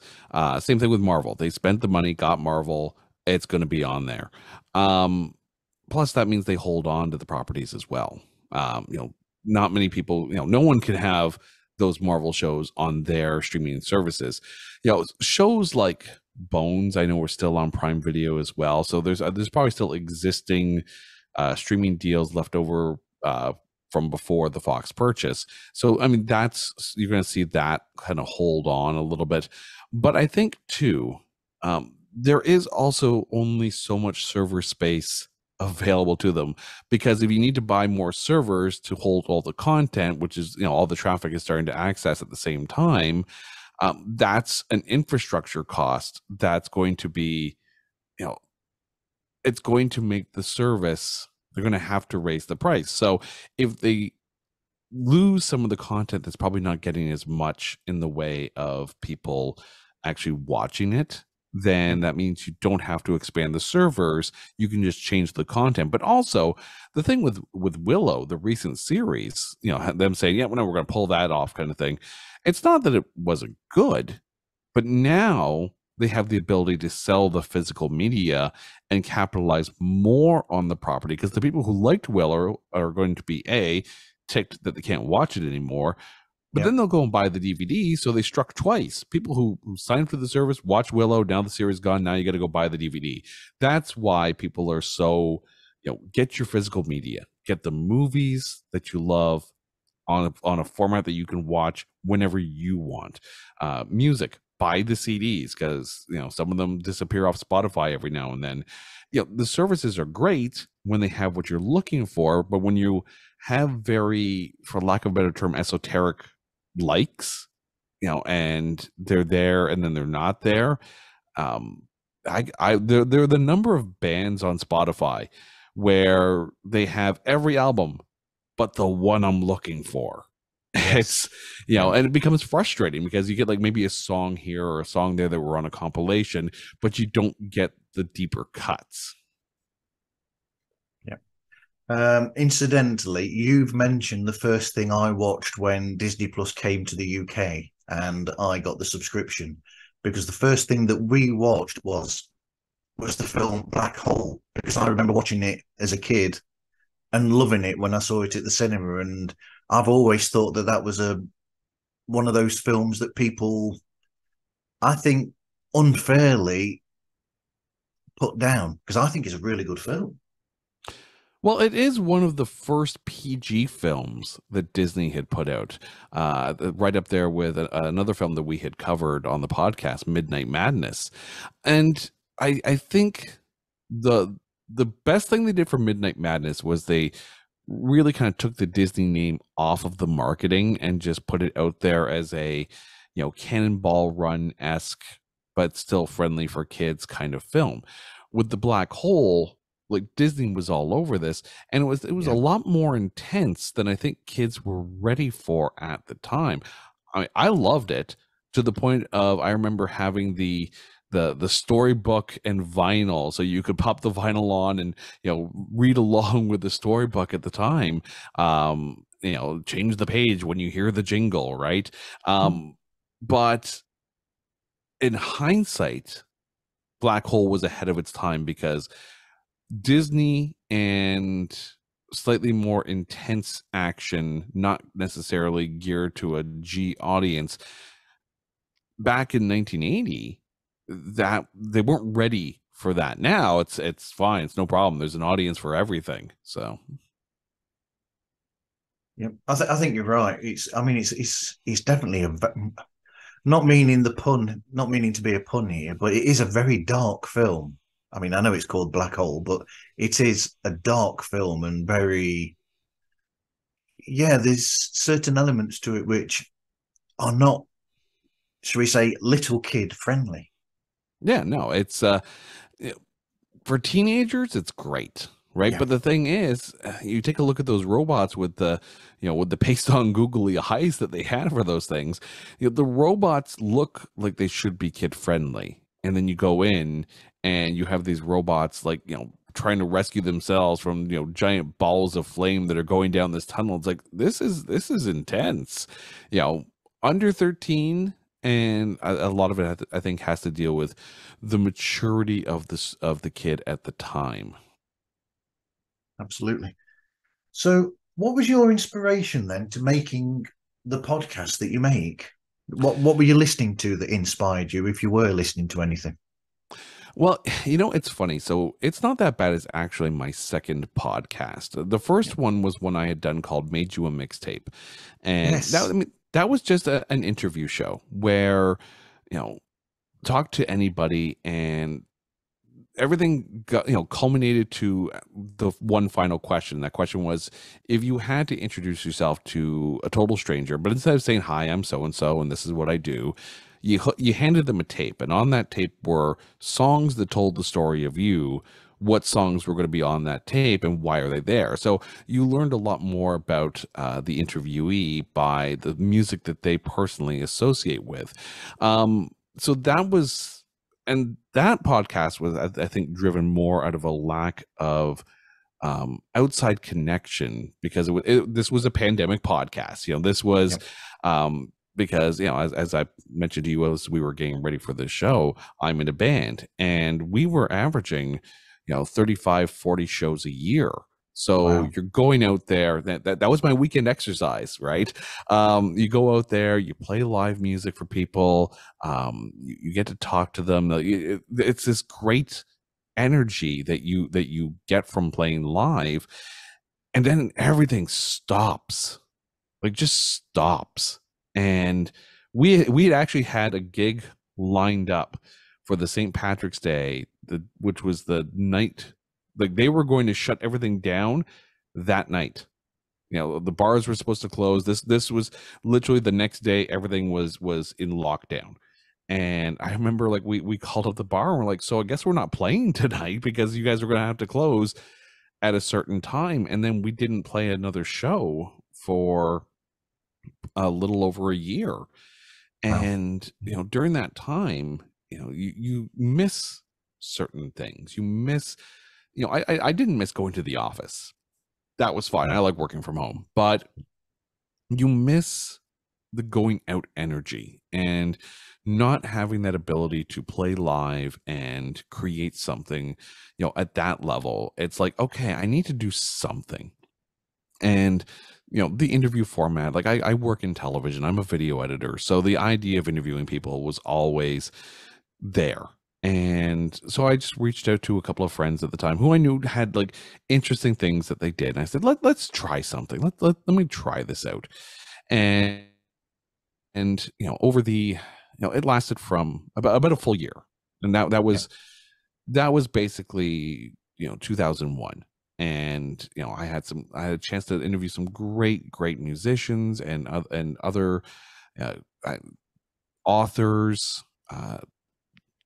Same thing with Marvel. They spent the money, got Marvel. It's going to be on there. Plus that means they hold on to the properties as well. Not many people, no one can have those Marvel shows on their streaming services. Shows like Bones, I know, are still on Prime Video as well. So there's probably still existing streaming deals left over from before the Fox purchase. So, I mean, you're going to see that kind of hold on a little bit. But I think too, there is also only so much server space available to them, because if you need to buy more servers to hold all the content, which is, all the traffic is starting to access at the same time, that's an infrastructure cost that's going to be, you know it's going to make the service, they're going to have to raise the price. So if they lose some of the content that's probably not getting as much in the way of people actually watching it, then Yep. that means you don't have to expand the servers. You can just change the content. But also, the thing with Willow, the recent series, them saying, yeah, well, no, we're going to pull that off, kind of thing. It's not that it wasn't good, but now they have the ability to sell the physical media and capitalize more on the property, because the people who liked Willow are going to be ticked that they can't watch it anymore, but then Yep. they'll go and buy the DVD. So they struck twice. People who signed for the service, watch Willow, now the series gone, now you got to go buy the DVD. That's why people are so, get your physical media, get the movies that you love on a format that you can watch whenever you want. Music, buy the CDs, because some of them disappear off Spotify every now and then. The services are great when they have what you're looking for, but when you have very, for lack of a better term, esoteric likes, and they're there and then they're not there. There are the number of bands on Spotify where they have every album but the one I'm looking for. Yes. It's, Yeah. and it becomes frustrating because you get like maybe a song here or a song there that were on a compilation, but you don't get the deeper cuts. Yeah. Incidentally, you've mentioned the first thing I watched when Disney Plus came to the UK and I got the subscription, because the first thing that we watched was the film Black Hole, because I remember watching it as a kid and loving it when I saw it at the cinema. And I've always thought that that was one of those films that people, I think, unfairly put down, because I think it's a really good film. Well, it is one of the first PG films that Disney had put out, right up there with another film that we had covered on the podcast, Midnight Madness. And I think the the best thing they did for Midnight Madness was they really kind of took the Disney name off of the marketing and just put it out there as a, Cannonball Run-esque, but still friendly for kids kind of film. With the Black Hole, like, Disney was all over this, and it was a Yeah. lot more intense than I think kids were ready for at the time. I loved it, to the point of, I remember having the storybook and vinyl, so you could pop the vinyl on and read along with the storybook at the time. Change the page when you hear the jingle, right? But in hindsight, Black Hole was ahead of its time, because Disney and slightly more intense action, not necessarily geared to a G audience, back in 1980, that they weren't ready for that. Now it's fine, it's no problem. There's an audience for everything. So Yeah, I think you're right. I mean, it's definitely not meaning the pun, not meaning to be a pun here, but it is a very dark film. I mean, I know it's called Black Hole, but it is a dark film and very, yeah, there's certain elements to it which are not, shall we say, little kid friendly. yeah, no, it's for teenagers, it's great, right? Yeah. But the thing is, you take a look at those robots with the, with the paste on googly eyes that they had for those things. The robots look like they should be kid friendly, and then you go in and you have these robots, like, trying to rescue themselves from giant balls of flame that are going down this tunnel. It's like, this is intense, under 13. And a lot of it, I think, has to deal with the maturity of the kid at the time. Absolutely. So, what was your inspiration then to making the podcast that you make? What were you listening to that inspired you, if you were listening to anything? Well, it's funny. So it's not that bad. It's actually my second podcast. The Yeah. first one was one I had done called "Made You a Mixtape," and Yes. that was just an interview show where, you know talk to anybody, and everything got, culminated to the one final question. That question was, if you had to introduce yourself to a total stranger, but instead of saying, "Hi, I'm so and so, and this is what I do," you handed them a tape, and on that tape were songs that told the story of you. What songs were going to be on that tape, and why are they there? So you learned a lot more about the interviewee by the music that they personally associate with. So that was, and that podcast was, I think, driven more out of a lack of outside connection, because this was a pandemic podcast. This was Yep. because, as I mentioned to you as we were getting ready for this show, I'm in a band, and we were averaging 35, 40 shows a year. So Wow. you're going out there. That was my weekend exercise, right? You go out there, you play live music for people. You get to talk to them. It's this great energy that you get from playing live, and then everything stops, like just stops. And we had actually had a gig lined up for the St. Patrick's Day, which was the night, like they were going to shut everything down that night. The bars were supposed to close. This was literally the next day. Everything was in lockdown. And I remember, like, we called up the bar and we're like, so I guess we're not playing tonight because you guys are going to have to close at a certain time. And then we didn't play another show for a little over a year. Wow. And during that time, you miss certain things. You miss, I didn't miss going to the office. That was fine. Yeah. I like working from home, but you miss the going out energy and not having that ability to play live and create something, at that level. It's like, okay, I need to do something. And the interview format, like I work in television, I'm a video editor, so the idea of interviewing people was always there. And so I just reached out to a couple of friends at the time who I knew had like interesting things that they did, and I said, let's try something. Let me try this out. And over the, it lasted from about a full year. And Yeah. that was basically 2001. And I had a chance to interview some great musicians and other uh, uh, authors,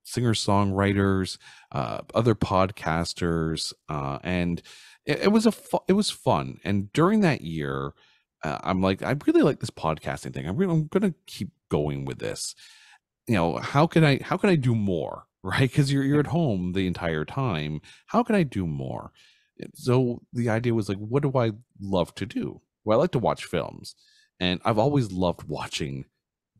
singer songwriters, other podcasters, and it was it was fun. And during that year, I'm like, I really like this podcasting thing. I'm gonna keep going with this. How can I do more? Right? Because you're Yeah. at home the entire time. How can I do more? So the idea was like, what do I love to do? Well, I like to watch films, and I've always loved watching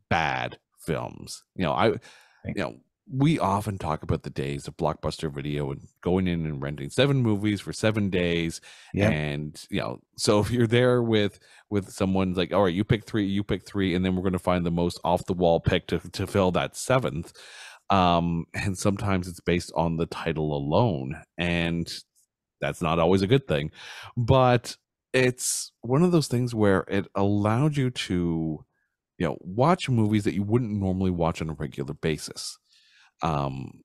bad films. Okay. We often talk about the days of Blockbuster Video and going in and renting 7 movies for 7 days. Yep. And so if you're there with someone, like, all right, you pick three, and then we're going to find the most off the wall pick to fill that seventh. And sometimes it's based on the title alone, and that's not always a good thing. But it's one of those things where it allowed you to watch movies that you wouldn't normally watch on a regular basis. um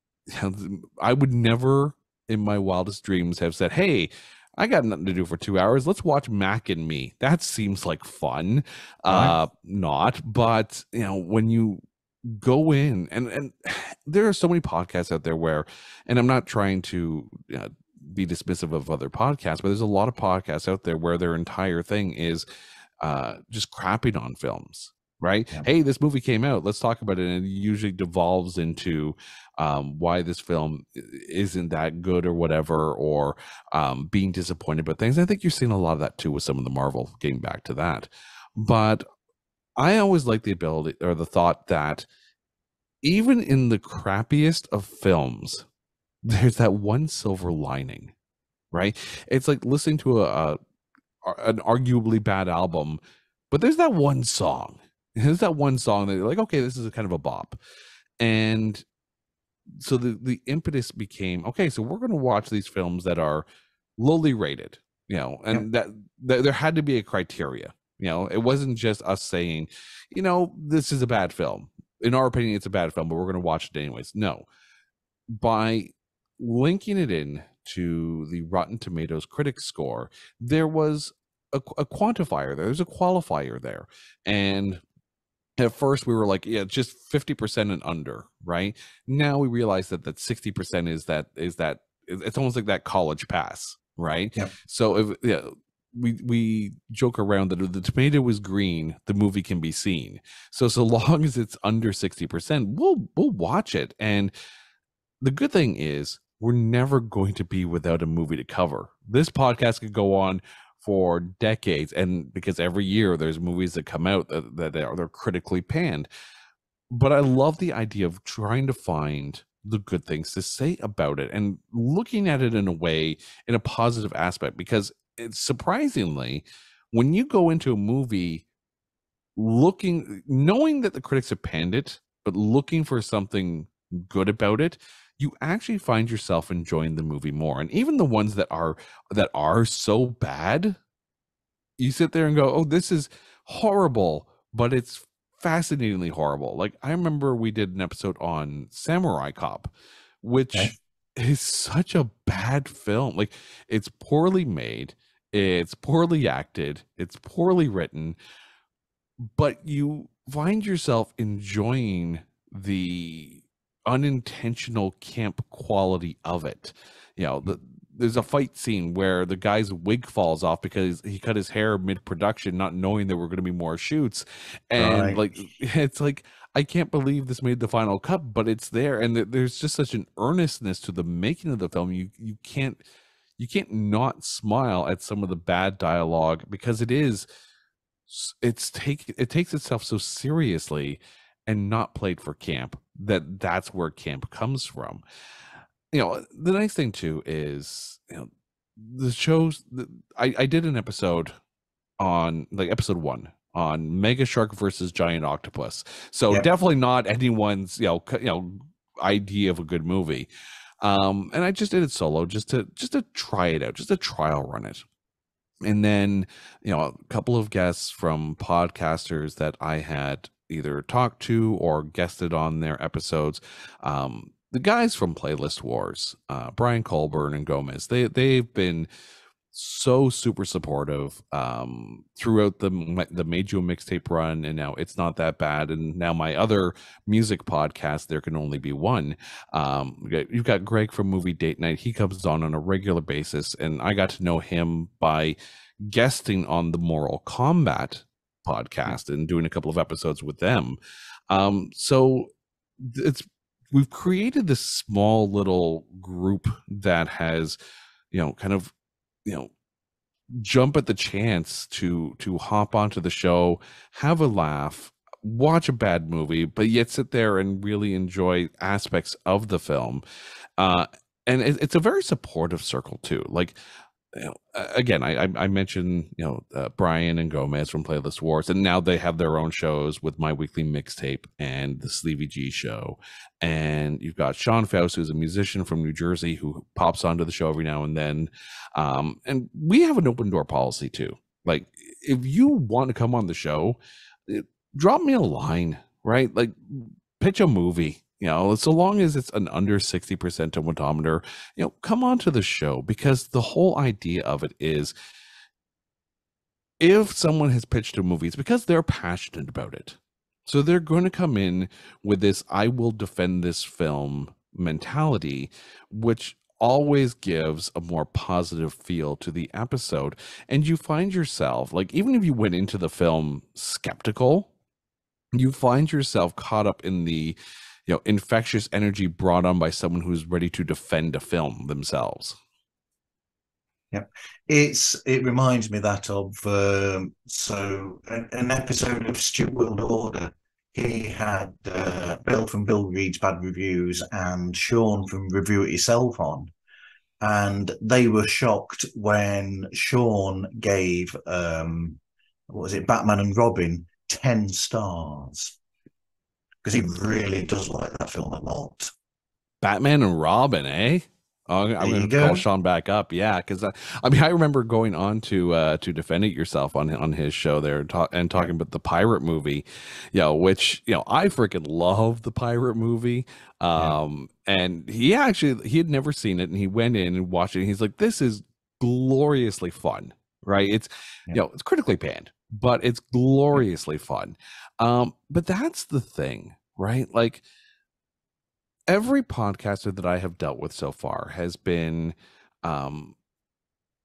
I would never in my wildest dreams have said, hey, I got nothing to do for 2 hours, let's watch Mac and Me. That seems like fun. Right. Not, but when you go in, and there are so many podcasts out there where, and I'm not trying to be dismissive of other podcasts, but there's a lot of podcasts out there where their entire thing is just crapping on films, right? Yeah. Hey, this movie came out, let's talk about it. And it usually devolves into why this film isn't that good or whatever, or being disappointed by things. I think you're seeing a lot of that too with some of the Marvel, getting back to that. But I always like the ability or the thought that even in the crappiest of films, there's that one silver lining, right? It's like listening to an arguably bad album, but there's that one song. There's that one song that you're like, okay, this is a kind of a bop. And so the impetus became, okay, so we're going to watch these films that are lowly rated, Yep. and that there had to be a criteria. It wasn't just us saying, this is a bad film. In our opinion, it's a bad film, but we're going to watch it anyways. No, by linking it in to the Rotten Tomatoes critic score, there was a quantifier there. There's a qualifier there. And at first we were like, yeah, just 50% and under, right? Now we realize that 60% is that it's almost like that college pass, right? Yep. So if yeah, we joke around that if the tomato is green, the movie can be seen. So long as it's under 60%, we'll watch it. And the good thing is we're never going to be without a movie to cover. This podcast could go on for decades, and because every year there's movies that come out that they're critically panned. But I love the idea of trying to find the good things to say about it and looking at it in a way, in a positive aspect, because it's surprisingly, when you go into a movie knowing that the critics have panned it, but looking for something good about it, you actually find yourself enjoying the movie more. And even the ones that are so bad, you sit there and go, oh, this is horrible, but it's fascinatingly horrible. Like, I remember we did an episode on Samurai Cop, Okay. which is such a bad film. Like, it's poorly made, it's poorly acted, it's poorly written, but you find yourself enjoying the unintentional camp quality of it. There's a fight scene where the guy's wig falls off because he cut his hair mid-production, not knowing there were going to be more shoots. And Right. like, it's like, I can't believe this made the final cut, but it's there. And there's just such an earnestness to the making of the film. You can't not smile at some of the bad dialogue, because it takes itself so seriously and not played for camp. That's where camp comes from. The nice thing too is, the shows I did an episode on, like, episode 1 on Mega Shark versus Giant Octopus. So Yep. definitely not anyone's idea of a good movie. And I just did it solo, just to try it out, just to trial run it. And then, a couple of guests from podcasters that I had either talked to or guested on their episodes. The guys from Playlist Wars, Brian Colburn and Gomez, they've been so super supportive throughout the Made You a Mixtape run, and now It's Not That Bad, and now my other music podcast, There Can Only Be One. You've got Greg from Movie Date Night. He comes on a regular basis, and I got to know him by guesting on the Moral Combat podcast and doing a couple of episodes with them. So it's we've created this small little group that has, kind of, jump at the chance to hop onto the show, have a laugh, watch a bad movie, but yet sit there and really enjoy aspects of the film. And it's a very supportive circle too. Like, again, I mentioned, Brian and Gomez from Playlist Wars, and now they have their own shows with My Weekly Mixtape and the Sleevy G Show. And you've got Sean Faust, who's a musician from New Jersey, who pops onto the show every now and then. And we have an open door policy too. Like, if you want to come on the show, drop me a line, right? Like, pitch a movie. So long as it's an under 60% odometer, come on to the show, because the whole idea of it is, if someone has pitched a movie, it's because they're passionate about it. So they're going to come in with this, I will defend this film mentality, which always gives a more positive feel to the episode. And you find yourself, like, even if you went into the film skeptical, you find yourself caught up in the infectious energy brought on by someone who's ready to defend a film themselves. Yep. It reminds me that of an episode of Stuart World Order. He had Bill from Bill Reads Bad Reviews and Sean from Review It Yourself on, and they were shocked when Sean gave what was it, Batman and Robin 10 stars, because he really does like that film a lot. Batman and Robin, eh? I'm There going to you have to call go. Sean back up. Yeah, because I mean, I remember going on to Defend It Yourself on his show there and Yeah, talking about the pirate movie, which I freaking love the pirate movie. yeah, And he had never seen it, and he went in and watched it. And he's like, "This is gloriously fun, right? It's yeah, it's critically panned, but it's yeah, gloriously fun." But that's the thing, right? Like every podcaster that I have dealt with so far has been um,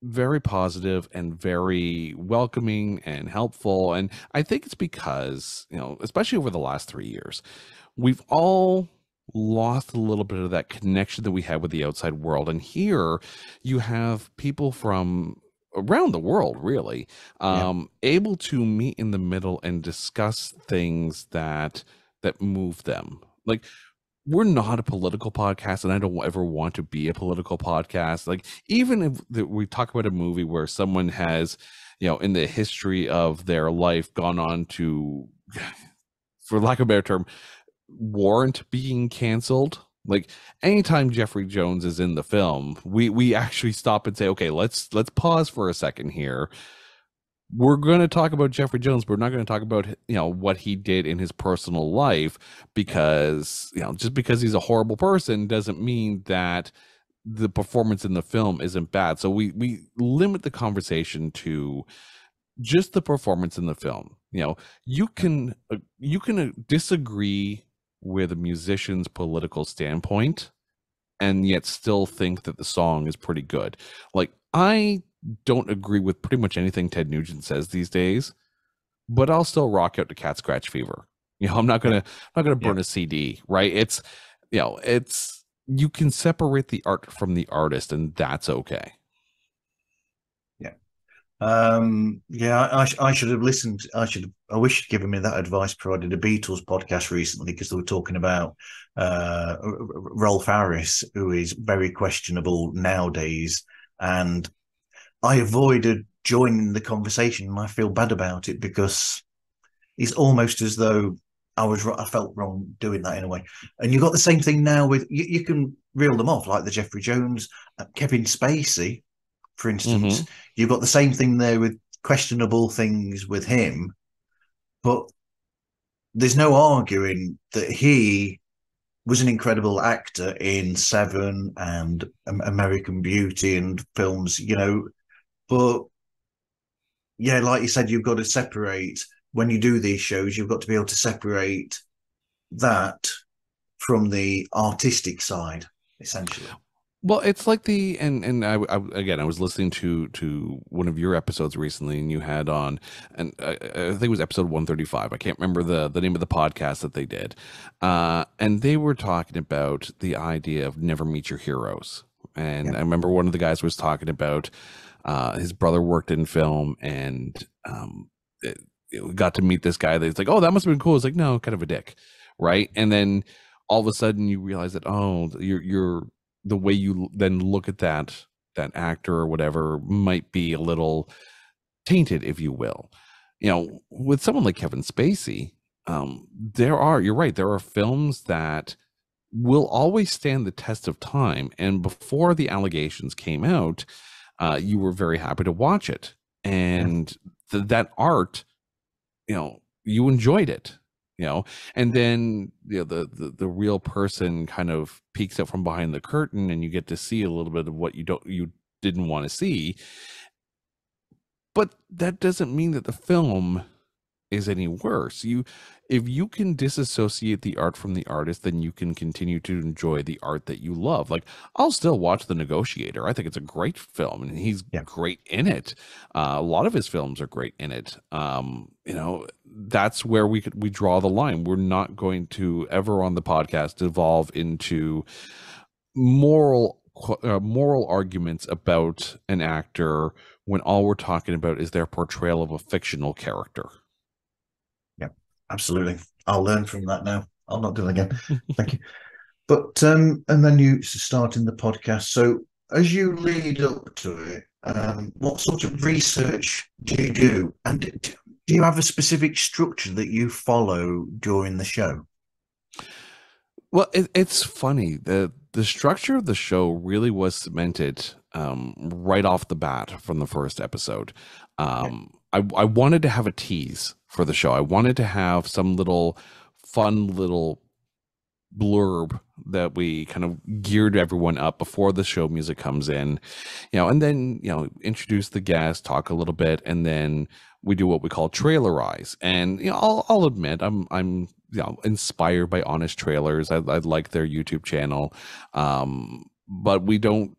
very positive and very welcoming and helpful. And I think it's because, especially over the last 3 years, we've all lost a little bit of that connection that we had with the outside world. And here you have people from around the world, really, yeah, able to meet in the middle and discuss things that move them. Like we're not a political podcast, and I don't ever want to be a political podcast. Like, even if we talk about a movie where someone has, in the history of their life, gone on to, for lack of a better term, warrant being canceled. Like, anytime Jeffrey Jones is in the film, we actually stop and say, okay, let's pause for a second here. We're going to talk about Jeffrey Jones, but we're not going to talk about what he did in his personal life, because just because he's a horrible person doesn't mean that the performance in the film isn't bad. So we limit the conversation to just the performance in the film. yeah, You can disagree with a musician's political standpoint and yet still think that the song is pretty good. Like, I don't agree with pretty much anything Ted Nugent says these days, but I'll still rock out to Cat Scratch Fever. yeah, I'm not gonna yeah, burn a CD, right? It's you can separate the art from the artist, and that's okay. yeah. Yeah, I should have listened. I wish you'd given me that advice before I did a Beatles podcast recently, because they were talking about Rolf Harris, who is very questionable nowadays. And I avoided joining the conversation, and I feel bad about it, because it's almost as though I felt wrong doing that in a way. And you got the same thing now with, you can reel them off, like the Jeffrey Jones, Kevin Spacey, for instance. Mm-hmm. You've got the same thing there with questionable things with him, but there's no arguing that he was an incredible actor in Seven and American Beauty and films, But yeah, like you said, you've got to separate, when you do these shows, you've got to be able to separate that from the artistic side, essentially. Well, it's like I again, I was listening to one of your episodes recently, and you had on, and I think it was episode 135. I can't remember the name of the podcast that they did, and they were talking about the idea of never meet your heroes. And Yeah, I remember one of the guys was talking about his brother worked in film, and got to meet this guy. That's like, oh, that must have been cool. It's like, no, kind of a dick, right? And then all of a sudden you realize that, oh, you're the way you then look at that actor or whatever might be a little tainted, if you will. With someone like Kevin Spacey, you're right, there are films that will always stand the test of time. And before the allegations came out, you were very happy to watch it. yeah, And that art, you enjoyed it, and then the real person kind of peeks out from behind the curtain, and you get to see a little bit of what you didn't want to see. But that doesn't mean that the film is any worse. If you can disassociate the art from the artist, then you can continue to enjoy the art that you love. Like, I'll still watch The Negotiator. I think it's a great film, and he's yeah, great in it. A lot of his films are great in it. That's where we draw the line. We're not going to ever on the podcast evolve into moral arguments about an actor when all we're talking about is their portrayal of a fictional character. yeah. Absolutely. I'll learn from that now. I'll not do it again. Thank you. But and then you start in the podcast. So as you lead up to it, what sort of research do you do, and do you have a specific structure that you follow during the show? Well, it's funny that the structure of the show really was cemented right off the bat from the first episode. Yeah. I wanted to have a tease for the show. I wanted to have some little fun little blurb that we kind of geared everyone up before the show music comes in, and then, introduce the guest, talk a little bit, and then we do what we call trailerize. And, I'll admit I'm inspired by Honest Trailers. I like their YouTube channel. But we don't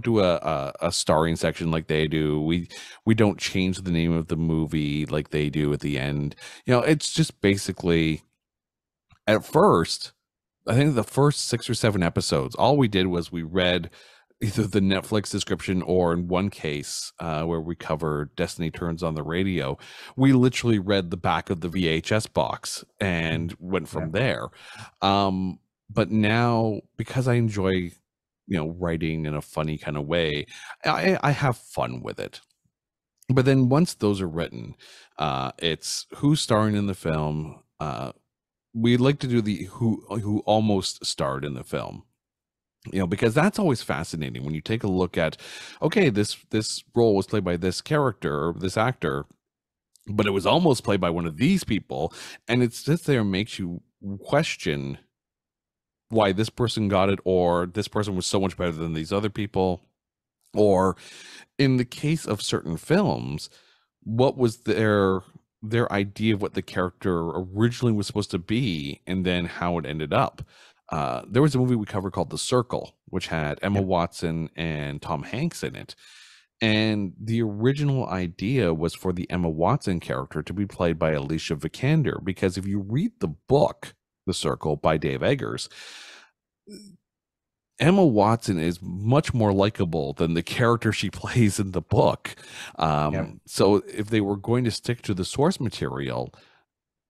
do a starring section like they do. We don't change the name of the movie like they do at the end. It's just basically, at first, I think the first 6 or 7 episodes, all we did was we read either the Netflix description, or in one case, where we covered Destiny Turns on the Radio, we literally read the back of the VHS box and went from there. But now, because I enjoy, writing in a funny kind of way, I have fun with it. But then once those are written, it's who's starring in the film. We like to do the who almost starred in the film, because that's always fascinating when you take a look at, okay, this role was played by this character or this actor, but it was almost played by one of these people, and it sits there and makes you question why this person got it, or this person was so much better than these other people, or in the case of certain films, what was their idea of what the character originally was supposed to be, and then how it ended up. There was a movie we covered called The Circle, which had Emma Watson and Tom Hanks in it. And the original idea was for the Emma Watson character to be played by Alicia Vikander, because if you read the book, The Circle by Dave Eggers, Emma Watson is much more likable than the character she plays in the book. So if they were going to stick to the source material,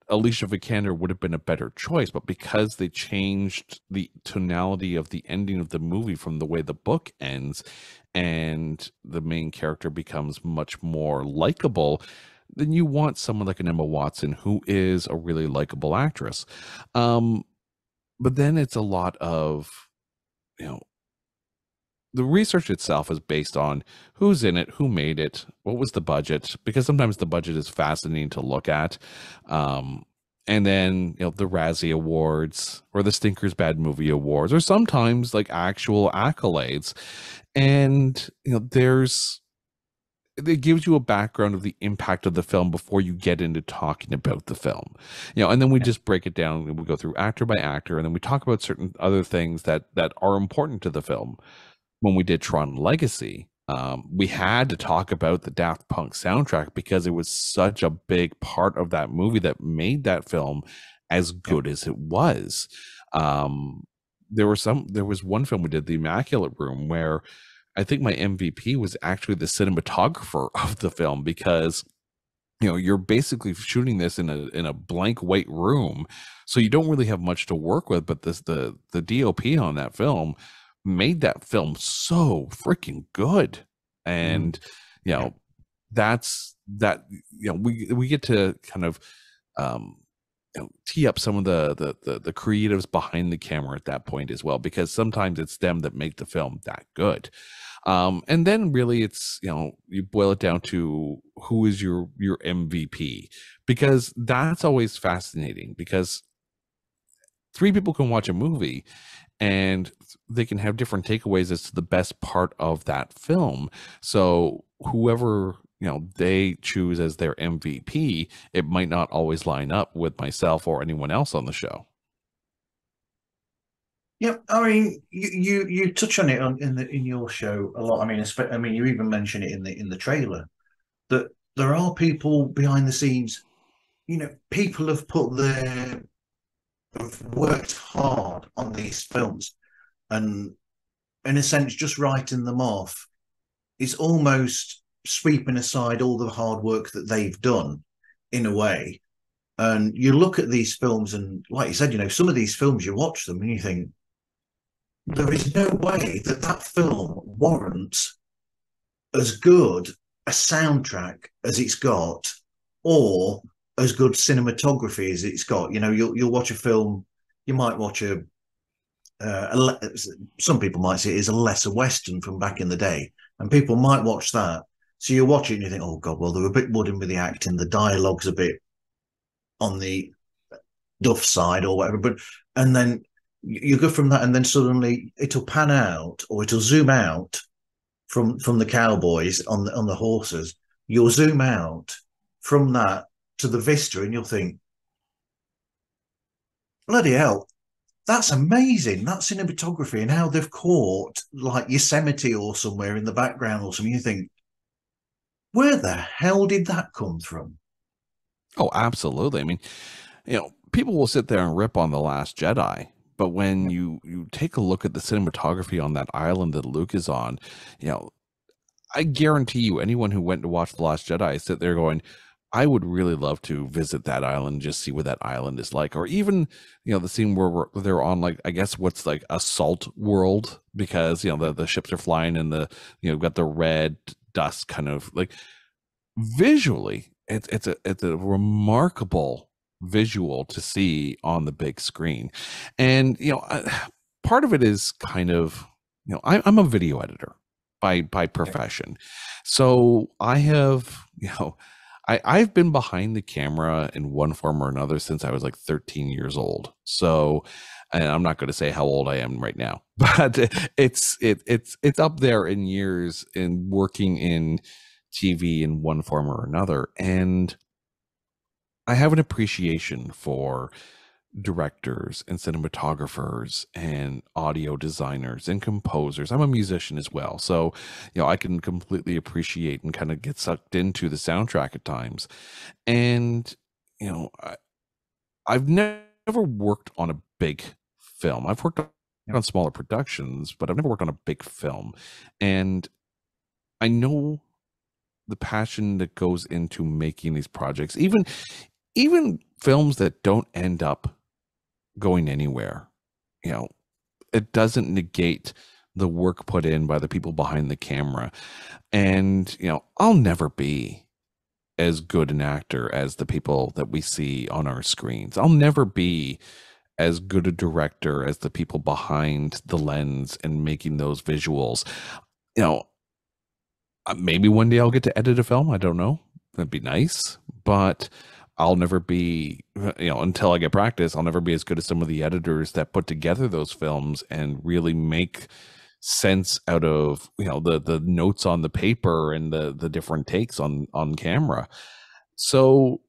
Alicia Vikander would have been a better choice. But because they changed the tonality of the ending of the movie from the way the book ends, and the main character becomes much more likable, then you want someone like an Emma Watson, who is a really likable actress. But then it's a lot of, the research itself is based on who's in it, who made it, what was the budget, because sometimes the budget is fascinating to look at. And then, the Razzie Awards or the Stinker's Bad Movie Awards, or sometimes like actual accolades. And, it gives you a background of the impact of the film before you get into talking about the film, and then we just break it down, and we go through actor by actor, and then we talk about certain other things that are important to the film. When we did Tron Legacy, we had to talk about the Daft Punk soundtrack, because it was such a big part of that movie that made that film as good as it was. There was one film we did, The Immaculate Room, where I think my MVP was actually the cinematographer of the film, because you're basically shooting this in a blank white room, so you don't really have much to work with. But the DOP on that film made that film so freaking good. And that's that. We get to kind of tee up some of the creatives behind the camera at that point as well, because sometimes it's them that make the film that good. And then really it's, you boil it down to who is your MVP, because that's always fascinating, because 3 people can watch a movie and they can have different takeaways as to the best part of that film. So whoever, they choose as their MVP, it might not always line up with myself or anyone else on the show. Yeah, I mean, you touch on it in your show a lot. I mean, you even mention it in the trailer, that there are people behind the scenes. People have worked hard on these films, and in a sense, just writing them off is almost sweeping aside all the hard work that they've done, in a way. And you look at these films, and like you said, some of these films, you watch them and you think, there is no way that film warrants as good a soundtrack as it's got, or as good cinematography as it's got. You'll watch a film, you might watch a some people might see it as a lesser Western from back in the day, and people might watch that. So you watch it and you think, oh God, well, they're a bit wooden with the acting, the dialogue's a bit on the duff side or whatever. But and then you go from that, and then suddenly it'll pan out or it'll zoom out from the cowboys on the horses. You'll zoom out from that to the vista, and you'll think, bloody hell, that's amazing. That cinematography and how they've caught like Yosemite or somewhere in the background or something. You think, where the hell did that come from? Oh, absolutely. I mean, people will sit there and rip on The Last Jedi, but when you take a look at the cinematography on that island that Luke is on, I guarantee you, anyone who went to watch The Last Jedi sit there going, I would really love to visit that island, just see what that island is like. Or even, the scene where they're on, like, I guess what's like a salt world, because, the ships are flying and got the red dust kind of like visually. It's a remarkable visual to see on the big screen. And, part of it is kind of, I'm a video editor by profession. So I have, I've been behind the camera in one form or another since I was like 13 years old. So, and I'm not going to say how old I am right now, but it's up there in years in working in TV in one form or another. And I have an appreciation for directors and cinematographers and audio designers and composers. I'm a musician as well, so I can completely appreciate and kind of get sucked into the soundtrack at times. And I've never worked on a big film. I've worked on smaller productions, but I've never worked on a big film. And I know the passion that goes into making these projects, even films that don't end up going anywhere. It doesn't negate the work put in by the people behind the camera. And I'll never be as good an actor as the people that we see on our screens. I'll never be as good a director as the people behind the lens and making those visuals. Maybe one day I'll get to edit a film. I don't know. That'd be nice, but I'll never be, until I get practice, I'll never be as good as some of the editors that put together those films and really make sense out of, the notes on the paper and the different takes on camera. So,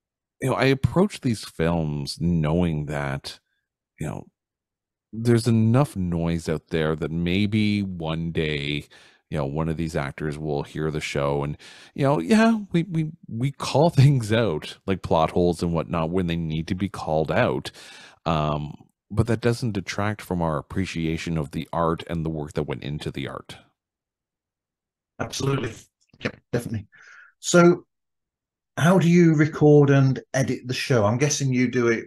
I approach these films knowing that, there's enough noise out there that maybe one day, one of these actors will hear the show and, we call things out like plot holes and whatnot when they need to be called out. But that doesn't detract from our appreciation of the art and the work that went into the art. Absolutely. Yep, definitely. So how do you record and edit the show? I'm guessing you do it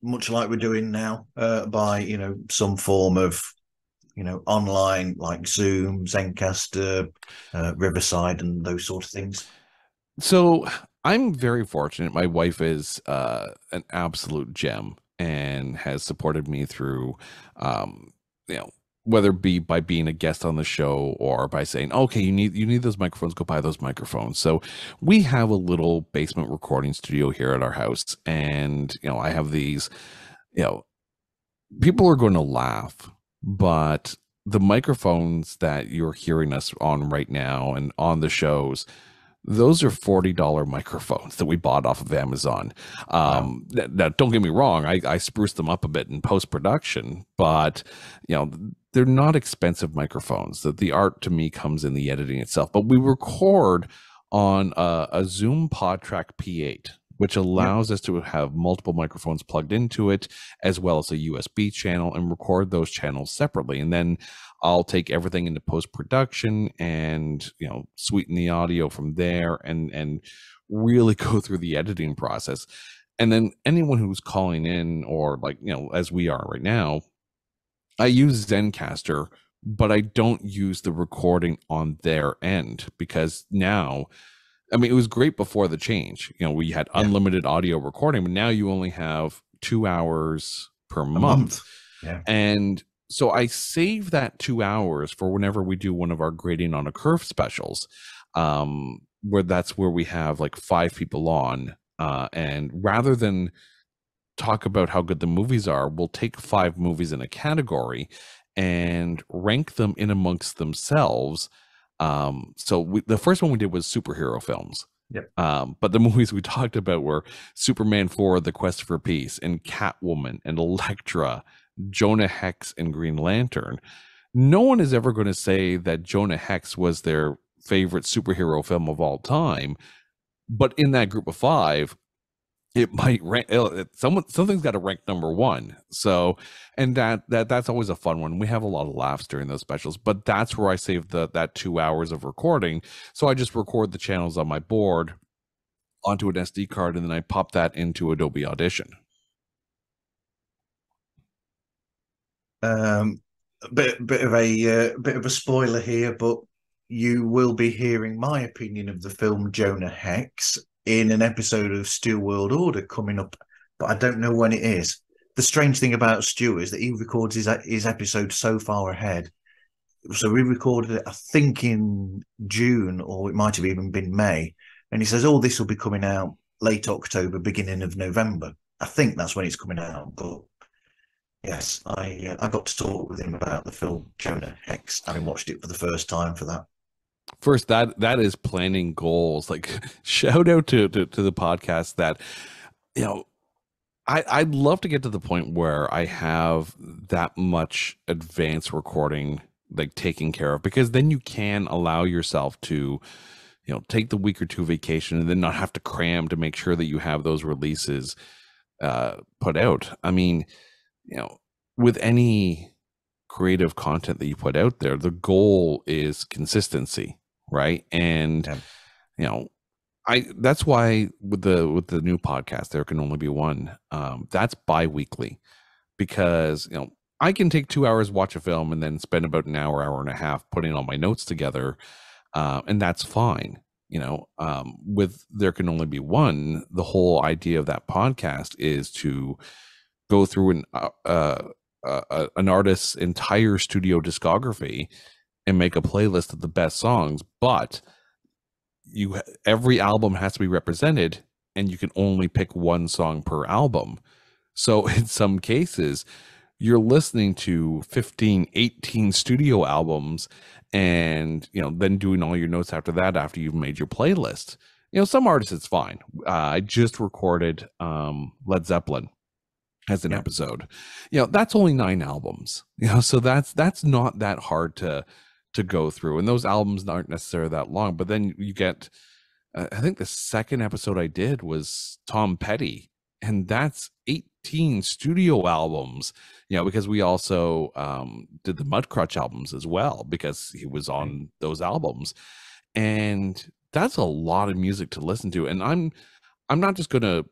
much like we're doing now, by, some form of online, like Zoom, Zencaster, Riverside, and those sort of things. So I'm very fortunate. My wife is an absolute gem and has supported me through, whether it be by being a guest on the show or by saying, okay, you need those microphones, go buy those microphones. So we have a little basement recording studio here at our house. And, I have these, people are going to laugh, but the microphones that you're hearing us on right now and on the shows, those are $40 microphones that we bought off of Amazon. Wow. Now, don't get me wrong, I spruced them up a bit in post-production, but they're not expensive microphones. The art to me comes in the editing itself. But we record on a Zoom PodTrack P8, which allows us to have multiple microphones plugged into it, as well as a USB channel, and record those channels separately. And then I'll take everything into post-production and, sweeten the audio from there and really go through the editing process. And then anyone who's calling in, or like, as we are right now, I use Zencaster, but I don't use the recording on their end, because now, I mean, it was great before the change. We had unlimited audio recording, but now you only have 2 hours per month. Yeah. And So I save that 2 hours for whenever we do one of our grading on a curve specials, where that's where we have like 5 people on. And rather than talk about how good the movies are, we'll take 5 movies in a category and rank them in amongst themselves. So the first one we did was superhero films. Yep. But the movies we talked about were Superman 4, The Quest for Peace, and Catwoman, and Elektra, Jonah Hex, and Green Lantern. No one is ever going to say that Jonah Hex was their favorite superhero film of all time. But in that group of 5, it might rank, something's got to rank number 1. So, and that's always a fun one. We have a lot of laughs during those specials, but that's where I save that 2 hours of recording. So I just record the channels on my board onto an SD card, and then I pop that into Adobe Audition. Bit of a spoiler here, but you will be hearing my opinion of the film Jonah Hex in an episode of Stu World Order coming up, but I don't know when it is. The strange thing about Stu is that he records his episode so far ahead. So we recorded it, I think, in June, or it might have even been May. And he says, "Oh, this will be coming out late October, beginning of November." I think that's when it's coming out. But yes, I got to talk with him about the film Jonah Hex, having watched it for the first time for that. First, that is planning goals. Like, shout out to the podcast that, you know, I'd love to get to the point where I have that much advanced recording like taken care of, because then you can allow yourself to, you know, take the week or 2 vacation and then not have to cram to make sure that you have those releases put out. I mean, you know, with any creative content that you put out there, the goal is consistency, right? And you know, that's why with the new podcast, There Can Only Be One, that's bi-weekly, because, you know, I can take 2 hours, watch a film, and then spend about an hour and a half putting all my notes together, and that's fine. You know, with There Can Only Be One, the whole idea of that podcast is to go through an artist's entire studio discography and make a playlist of the best songs, but every album has to be represented, and you can only pick one song per album. So in some cases, you're listening to 15, 18 studio albums, and, you know, then doing all your notes after that, after you've made your playlist. You know, some artists, it's fine. I just recorded Led Zeppelin as an episode. You know, that's only 9 albums. You know, so that's not that hard to go through, and those albums aren't necessarily that long. But then you get, I think the second episode I did was Tom Petty, and that's 18 studio albums. You know, because we also did the Mudcrutch albums as well, because he was on those albums, and that's a lot of music to listen to. And I'm not just gonna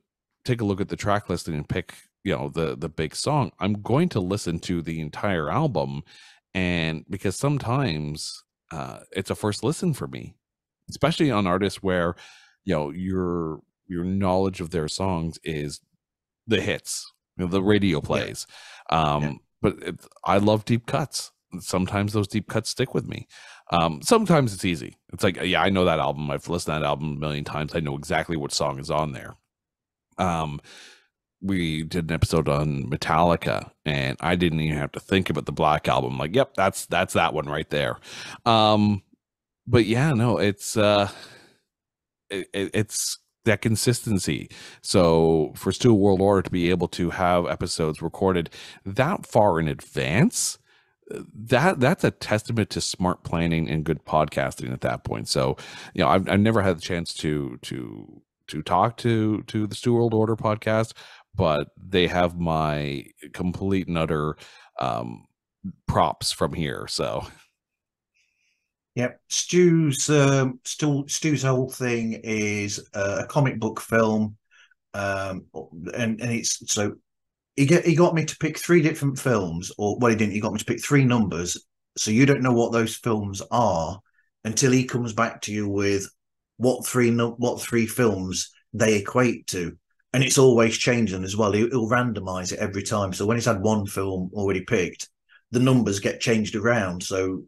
take a look at the track listing and pick, you know, the big song. I'm going to listen to the entire album, and because sometimes it's a first listen for me, especially on artists where, you know, your knowledge of their songs is the hits, you know, the radio plays. But I love deep cuts. Sometimes those deep cuts stick with me. Sometimes it's easy. It's like, yeah, I know that album. I've listened to that album a million times. I know exactly what song is on there. We did an episode on Metallica, and I didn't even have to think about the Black Album. Like, yep, that's that one right there. But yeah, no, it's it's that consistency. So for Stu World Order to be able to have episodes recorded that far in advance, that's a testament to smart planning and good podcasting at that point. So, you know, I've never had the chance to talk to the Stu World Order podcast, but they have my complete and utter props from here. So yep, Stu's whole thing is a comic book film, and it's so he got me to pick 3 different films, or well, he didn't. He got me to pick 3 numbers, so you don't know what those films are until he comes back to you with what 3 films they equate to, and it's always changing as well. He'll randomize it every time. So when he's had one film already picked, the numbers get changed around. So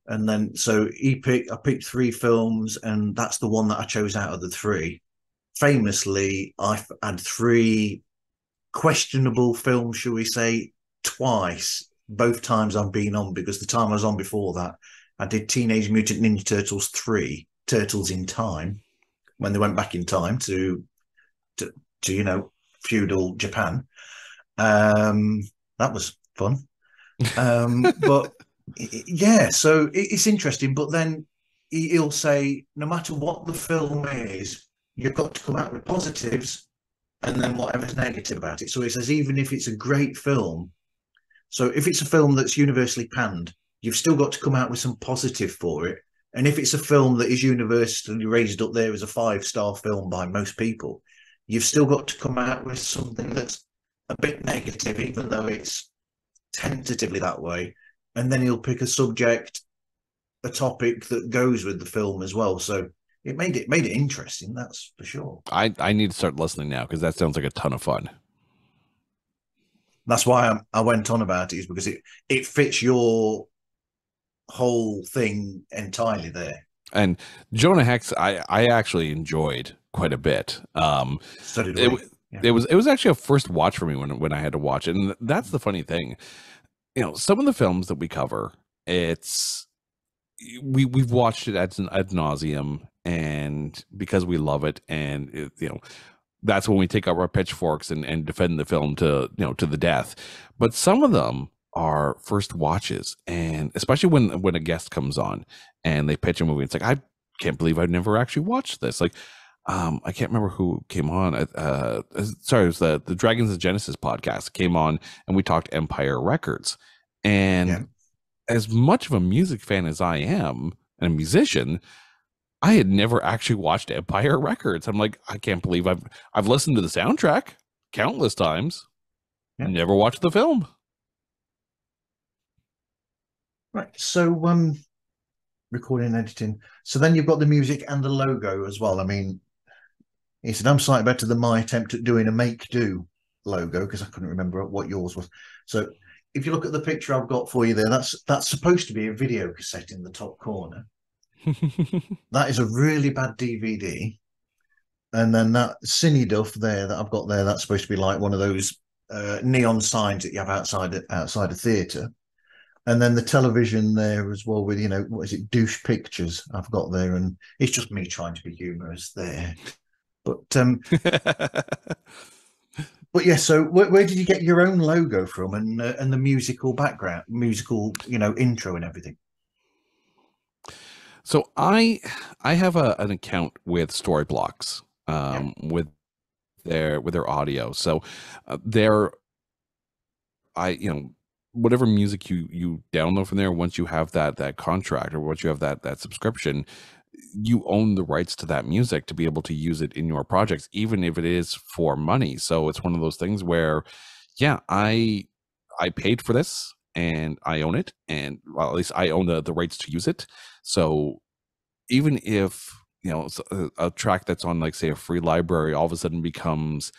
and then so I picked three films, and that's the one that I chose out of the three. Famously, I've had three questionable films, shall we say, twice. Both times I've been on, because the time I was on before that, I did Teenage Mutant Ninja Turtles 3, Turtles in Time, when they went back in time to, to feudal Japan. That was fun. But yeah, so it's interesting. But then he'll say, no matter what the film is, you've got to come out with positives and then whatever's negative about it. So he says, even if it's a great film, so if it's a film that's universally panned, you've still got to come out with some positive for it. And if it's a film that is universally raised up there as a 5-star film by most people, you've still got to come out with something that's a bit negative, even though it's tentatively that way. And then he'll pick a subject, a topic that goes with the film as well. So it made it interesting, that's for sure. I need to start listening now, because that sounds like a ton of fun. That's why I went on about it, is because it fits your whole thing entirely there. And Jonah Hex, I actually enjoyed quite a bit. So did we. Yeah. It was actually a first watch for me when I had to watch it. And that's the funny thing. Some of the films that we cover, we've watched it ad nauseum, and because we love it, and that's when we take up our pitchforks and defend the film to the death. But some of them are first watches, and especially when a guest comes on and they pitch a movie, it's like, I can't believe I've never actually watched this. Like, I can't remember who came on. Sorry, it was the Dragons of Genesis podcast came on, and we talked Empire Records. And as much of a music fan as I am, and a musician, I had never actually watched Empire Records. I'm like, I can't believe I've listened to the soundtrack countless times, never watched the film. Right. So recording and editing. So then you've got the music and the logo as well. I mean, it's a damn sight better than my attempt at doing a make do logo, because I couldn't remember what yours was. So if you look at the picture I've got for you there, that's supposed to be a video cassette in the top corner. That is a really bad DVD. And then that Cine Duff there that I've got there, that's supposed to be like one of those neon signs that you have outside a theatre. And then the television there as well with, what is it, douche pictures I've got there. And it's just me trying to be humorous there. But but yeah, so where did you get your own logo from, and the musical background, intro and everything? So I have an account with Storyblocks, with their audio. So whatever music you download from there, once you have that contract, or once you have that subscription, you own the rights to that music to be able to use it in your projects, even if it is for money. So it's one of those things where, I paid for this and I own it, and well, at least I own the rights to use it. So even if a track that's on, like, say, a free library all of a sudden becomes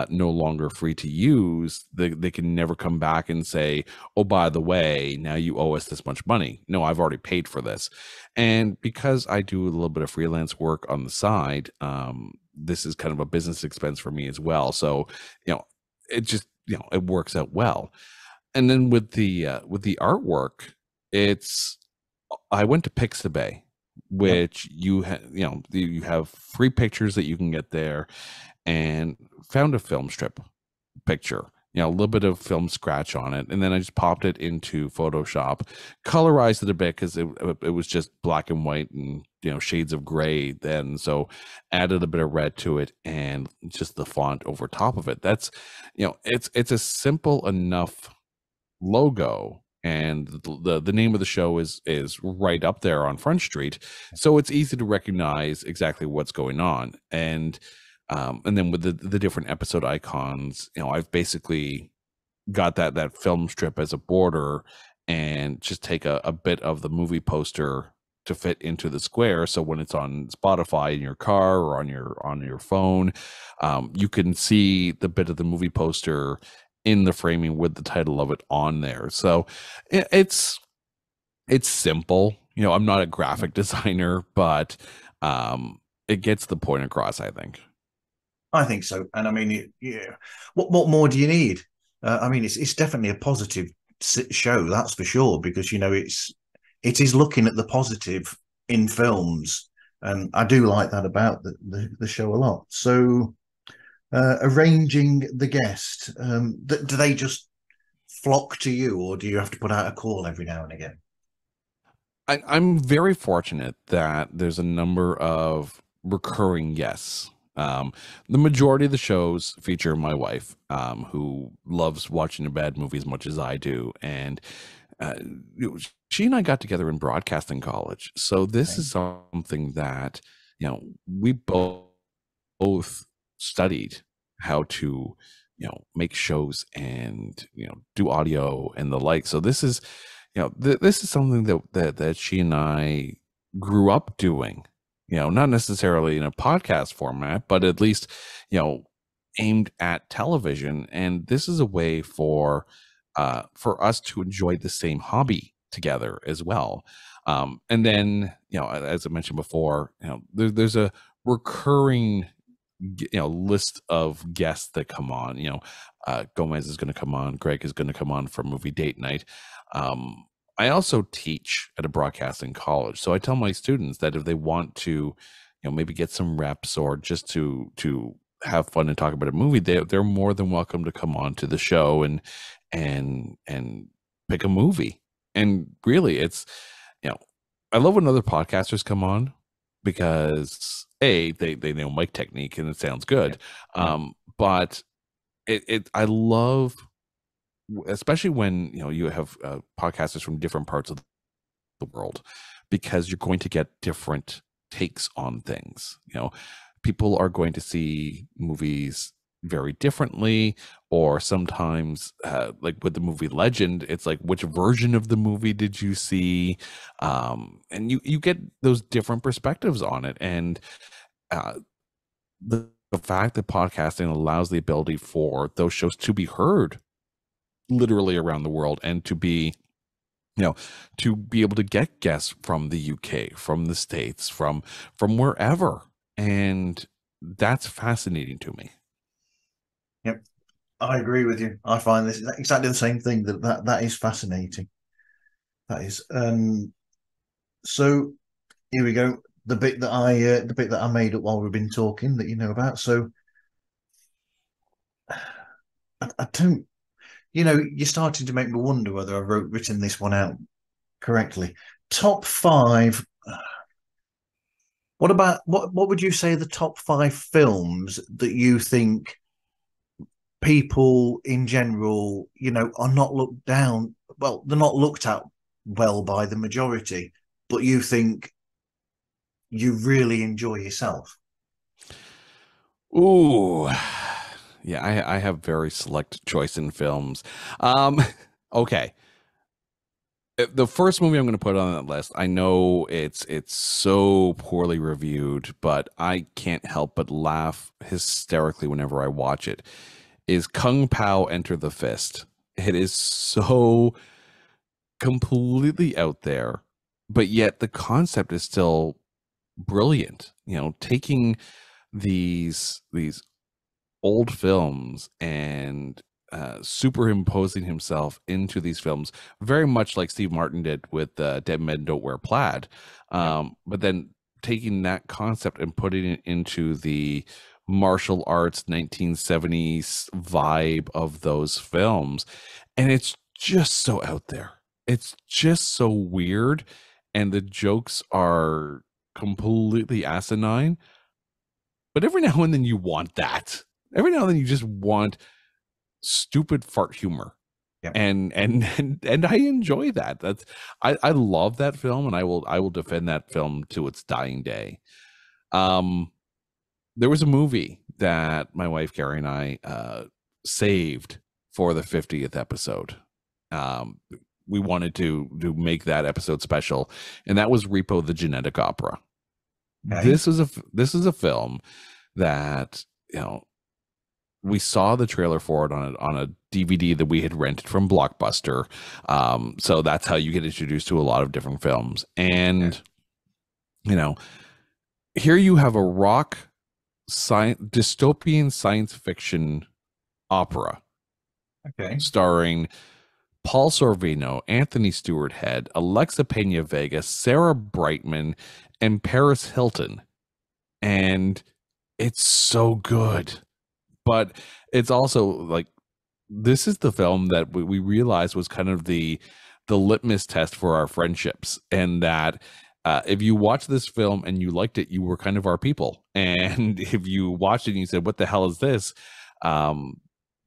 no longer free to use, they can never come back and say, oh, by the way, now you owe us this much money. No, I've already paid for this. And because I do a little bit of freelance work on the side, this is kind of a business expense for me as well. So, it just, it works out well. And then with the artwork, I went to Pixabay, which you have free pictures that you can get there, and found a film strip picture, a little bit of film scratch on it, and then I just popped it into Photoshop, colorized it a bit because it was just black and white and shades of gray then, so added a bit of red to it and just the font over top of it. That's it's a simple enough logo, and the name of the show is right up there on Front Street, so it's easy to recognize exactly what's going on. And then with the different episode icons, I've basically got that film strip as a border, and just take a bit of the movie poster to fit into the square. So when it's on Spotify in your car or on your phone, you can see the bit of the movie poster in the framing with the title of it on there. So it's simple. You know, I'm not a graphic designer, but it gets the point across, I think. I think so. And I mean, yeah, what more do you need? I mean, it's definitely a positive show, that's for sure, because you know it is looking at the positive in films, and I do like that about the show a lot. So, arranging the guest, do they just flock to you, or do you have to put out a call every now and again? I'm very fortunate that there's a number of recurring guests. The majority of the shows feature my wife, who loves watching a bad movie as much as I do, and uh, she and I got together in broadcasting college. So this Okay. is something that we both studied how to make shows and do audio and the like. So this is this is something that she and I grew up doing, not necessarily in a podcast format, but at least, aimed at television. And this is a way for us to enjoy the same hobby together as well. And then, as I mentioned before, there's a recurring list of guests that come on. Gomez is going to come on, Greg is going to come on for movie date night. I also teach at a broadcasting college, so I tell my students that if they want to maybe get some reps or just to have fun and talk about a movie, they're more than welcome to come on to the show and pick a movie. And really, it's I love when other podcasters come on, because they know mic technique and it sounds good. Yeah. But I love, especially when you have podcasters from different parts of the world, because you're going to get different takes on things. People are going to see movies very differently, or sometimes like with the movie Legend, it's like, which version of the movie did you see? And you get those different perspectives on it. And uh, the fact that podcasting allows the ability for those shows to be heard literally around the world, and to be to be able to get guests from the UK, from the States, from wherever. And that's fascinating to me. Yep, I agree with you. I find this exactly the same thing. That is fascinating. That is. So here we go. The bit that I made up while we've been talking, that you know about. So I don't. You're starting to make me wonder whether written this one out correctly. Top five. What about what would you say are the top five films that you think people in general, are not looked down? Well, they're not looked at well by the majority, but you think you really enjoy yourself? Ooh, yeah, I have very select choice in films. Okay. The first movie I'm going to put on that list, I know it's so poorly reviewed, but I can't help but laugh hysterically whenever I watch it, is Kung Pao Enter the Fist. It is so completely out there, but yet the concept is still brilliant. Taking these old films and superimposing himself into these films, very much like Steve Martin did with Dead Men Don't Wear Plaid. But then taking that concept and putting it into the martial arts 1970s vibe of those films. And it's just so out there. It's just so weird. And the jokes are completely asinine. But every now and then you want that. Every now and then you just want stupid fart humor. Yeah. And I enjoy that. I love that film, and I will defend that film to its dying day. There was a movie that my wife Carrie and I saved for the 50th episode. We wanted to make that episode special, and that was Repo the Genetic Opera. Okay. This is a film that we saw the trailer for it on a DVD that we had rented from Blockbuster. So that's how you get introduced to a lot of different films. Yeah. And you know, here you have a rock dystopian science fiction opera Okay. starring Paul Sorvino, Anthony Stewart Head, Alexa Pena Vega, Sarah Brightman, and Paris Hilton. And it's so good. But it's also like, this is the film that we realized was kind of the litmus test for our friendships, and that if you watched this film and you liked it, you were kind of our people. And if you watched it and you said, what the hell is this?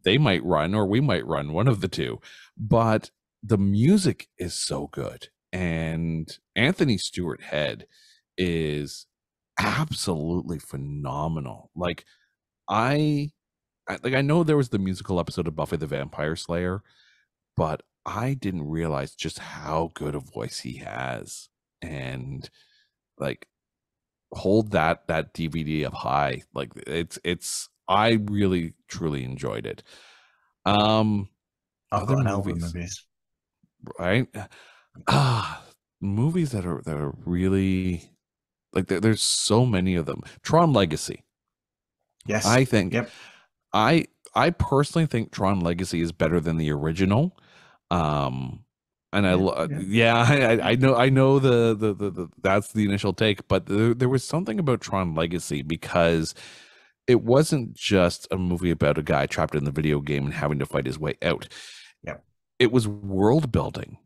They might run, or we might run, one of the two. But the music is so good. And Anthony Stewart Head is absolutely phenomenal. Like, I know there was the musical episode of Buffy the Vampire Slayer, but I didn't realize just how good a voice he has. And like, hold that DVD up high. Like, it's I really truly enjoyed it. I've Other got an album of movies, his. right? Ah, movies that are really like, there's so many of them. Tron Legacy. Yes. I think Yep. I I personally think Tron Legacy is better than the original. Um and Yeah. Yeah. yeah, I know the that's the initial take, but there was something about Tron Legacy, because it wasn't just a movie about a guy trapped in the video game and having to fight his way out. Yep. It was world building,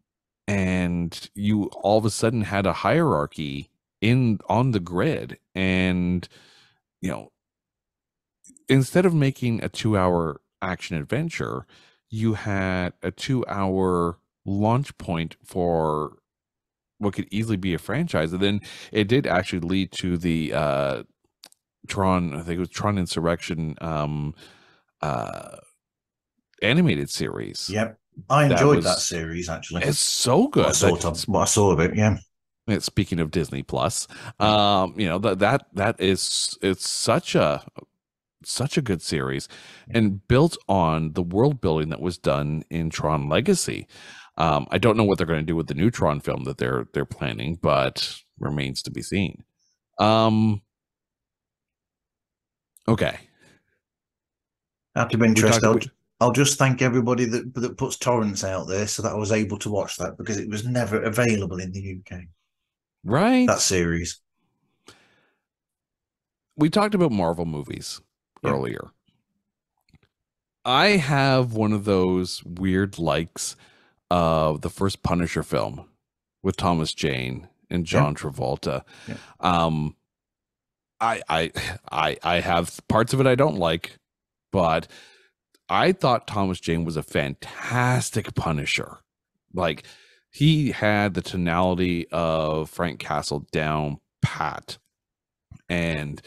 and you all of a sudden had a hierarchy in on the grid. And you know, instead of making a 2 hour action adventure, you had a 2 hour launch point for what could easily be a franchise. And then it did actually lead to the Tron, I think it was Tron Insurrection, uh animated series. Yep. I That enjoyed that was series actually. It's so What I good. saw of, what I saw of it. Yeah. Speaking of Disney Plus, Yeah. you know, that is, it's such a good series, Yeah. and built on the world building that was done in Tron Legacy. I don't know what they're going to do with the new Tron film that they're planning, but remains to be seen. Okay, Out of we interest, talked. I'll just thank everybody that puts torrents out there so that I was able to watch that, because it was never available in the UK. That Right. series. We talked about Marvel movies Yep. earlier. I have one of those weird likes of the first Punisher film with Thomas Jane and Yeah. John Travolta. Yeah. Um, I have parts of it I don't like, but I thought Thomas Jane was a fantastic Punisher. Like, he had the tonality of Frank Castle down pat. And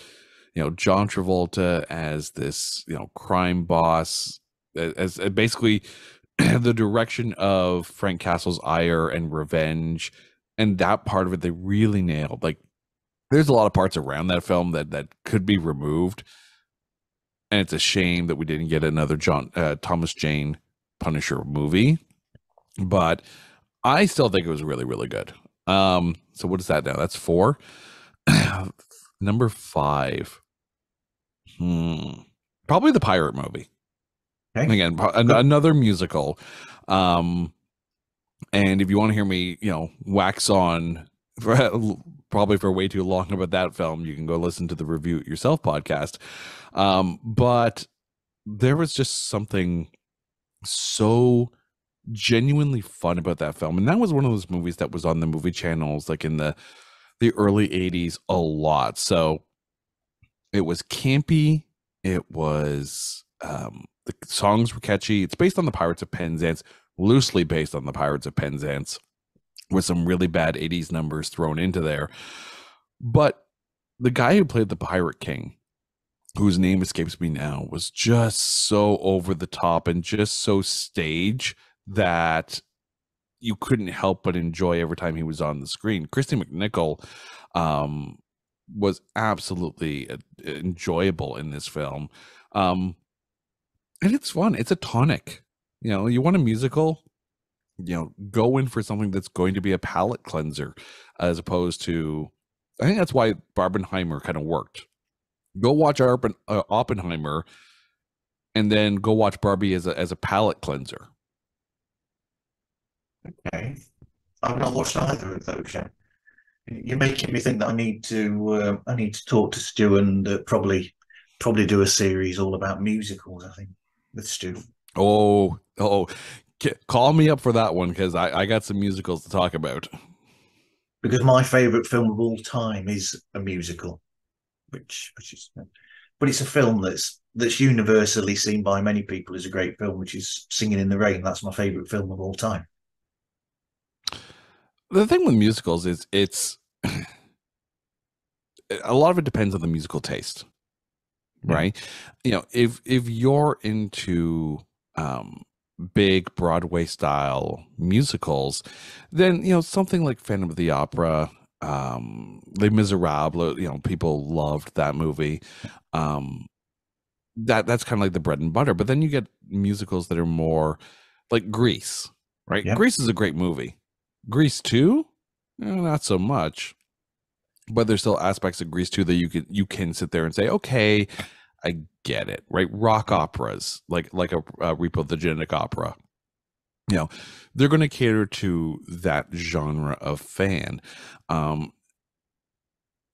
you know, John Travolta as this, you know, crime boss, as basically the direction of Frank Castle's ire and revenge, and that part of it they really nailed. Like, there's a lot of parts around that film that could be removed, and it's a shame that we didn't get another Thomas Jane Punisher movie. But I still think it was really, really good. So what is that now? That's 4. Number 5. Probably the Pirate movie. Okay. Again, Good. another musical. And if you want to hear me, you know, wax on probably for way too long about that film, you can go listen to the Review It Yourself podcast. But there was just something so genuinely fun about that film. And that was one of those movies that was on the movie channels like in the early 80s a lot. So it was campy. It was the songs were catchy. It's based on the Pirates of Penzance, loosely based on the Pirates of Penzance, with some really bad 80s numbers thrown into there. But the guy who played the Pirate King, whose name escapes me now, was just so over the top and just so stage that you couldn't help but enjoy every time he was on the screen. Christy McNichol was absolutely enjoyable in this film. And it's fun. It's a tonic. You want a musical, go in for something that's going to be a palate cleanser, as opposed to, I think that's why Barbenheimer kind of worked. Go watch Oppenheimer, and then go watch Barbie as a palate cleanser. Okay, I've not watched either of those yet. You're making me think that I need to talk to Stu and probably do a series all about musicals. I think with Stu. Oh, call me up for that one, because I got some musicals to talk about. Because my favorite film of all time is a musical, which is, but it's a film that's universally seen by many people as a great film, which is Singing in the Rain. That's my favorite film of all time. The thing with musicals is it's a lot of it depends on the musical taste, right? If you're into big Broadway style musicals, then something like Phantom of the Opera, Les Miserables, people loved that movie. That's kind of like the bread and butter. But then you get musicals that are more like Grease, right? Yeah. Grease is a great movie. Grease 2, not so much. But there's still aspects of Grease 2 that you can sit there and say, okay, I get it, right? Rock operas, like a Repo the Genetic Opera, they're going to cater to that genre of fan. And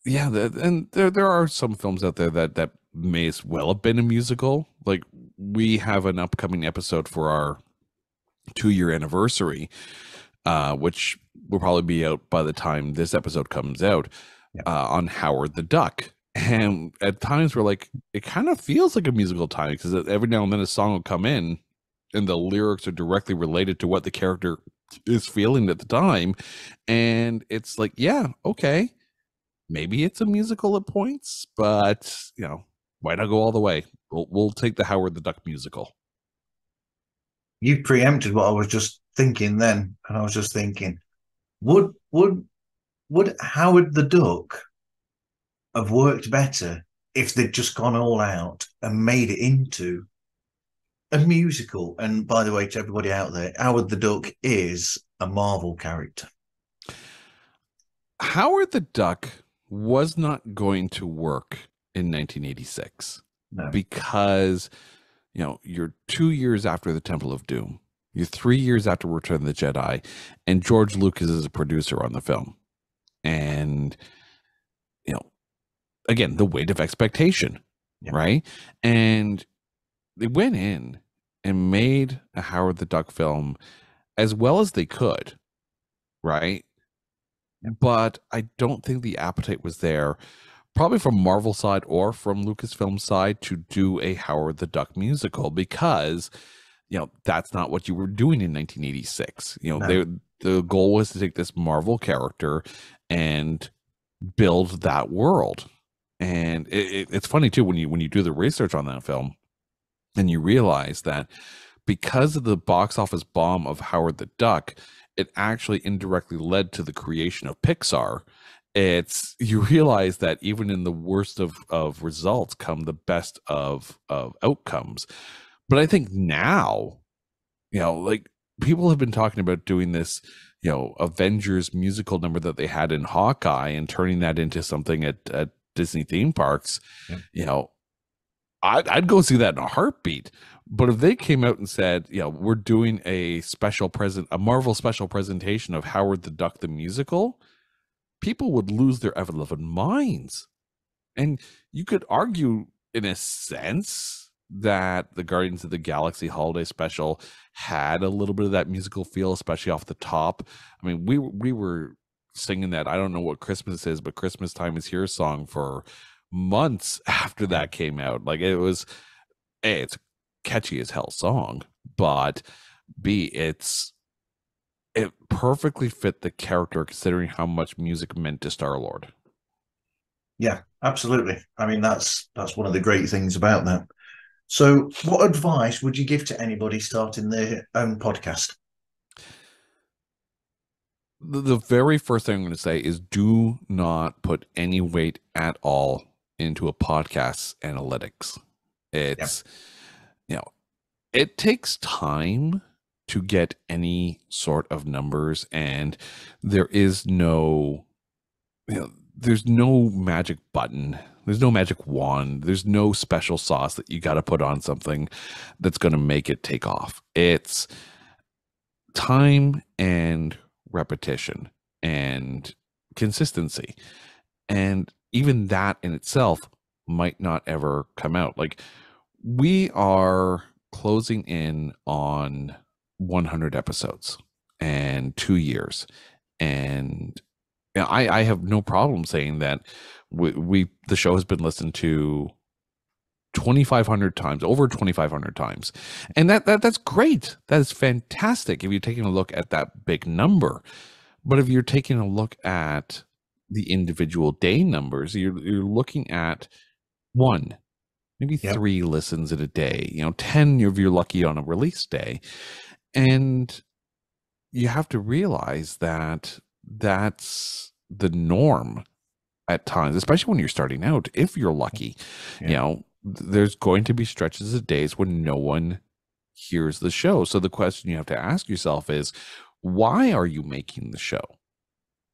there are some films out there that may as well have been a musical. Like, we have an upcoming episode for our 2-year anniversary, which will probably be out by the time this episode comes out, on Howard the Duck. And at times we're like, it kind of feels like a musical time, because every now and then a song will come in and the lyrics are directly related to what the character is feeling at the time. And it's like, yeah, okay, maybe it's a musical at points, but why not go all the way? We'll take the Howard the Duck musical. You preempted what I was just thinking then, and I was just thinking, would Howard the Duck have worked better if they'd just gone all out and made it into a musical? And by the way, to everybody out there, Howard the Duck is a Marvel character. Howard the Duck was not going to work in 1986. No. Because you're 2 years after the Temple of Doom, you're 3 years after Return of the Jedi, and George Lucas is a producer on the film. And again, the weight of expectation, right? And they went in and made a Howard the Duck film as well as they could, right? But I don't think the appetite was there, probably from Marvel side or from Lucasfilm side, to do a Howard the Duck musical, because that's not what you were doing in 1986. No. The goal was to take this Marvel character and build that world. And it's funny too, when you do the research on that film, and you realize that because of the box office bomb of Howard the Duck, it actually indirectly led to the creation of Pixar. You realize that even in the worst of results come the best of outcomes. But I think now, like, people have been talking about doing this, Avengers musical number that they had in Hawkeye and turning that into something at Disney theme parks. I'd go see that in a heartbeat. But if they came out and said, we're doing a Marvel special presentation of Howard the Duck the musical, people would lose their ever-loving minds. And you could argue, in a sense, that the Guardians of the Galaxy holiday special had a little bit of that musical feel, especially off the top. I mean, we were singing that "I Don't Know What Christmas Is, but Christmas Time Is Here" song for months after that came out. Like, it was, A, it's a catchy as hell song, but B, it perfectly fit the character, considering how much music meant to Star-Lord. Yeah, absolutely. I mean, that's one of the great things about that. So, what advice would you give to anybody starting their own podcast? The very first thing I'm going to say is, do not put any weight at all into a podcast's analytics. It's, it takes time to get any sort of numbers, and there is no, there's no magic button. There's no magic wand. There's no special sauce that you got to put on something that's going to make it take off. It's time and repetition and consistency. And even that in itself might not ever come out. Like, we are closing in on 100 episodes and 2 years. And I have no problem saying that the show has been listened to 2,500 times, over 2,500 times. And that's great. That is fantastic if you're taking a look at that big number. But if you're taking a look at the individual day numbers, you're looking at one, maybe three listens in a day, 10 if you're lucky on a release day. And you have to realize that that's the norm at times, especially when you're starting out. If you're lucky, there's going to be stretches of days when no one hears the show. So the question you have to ask yourself is, why are you making the show?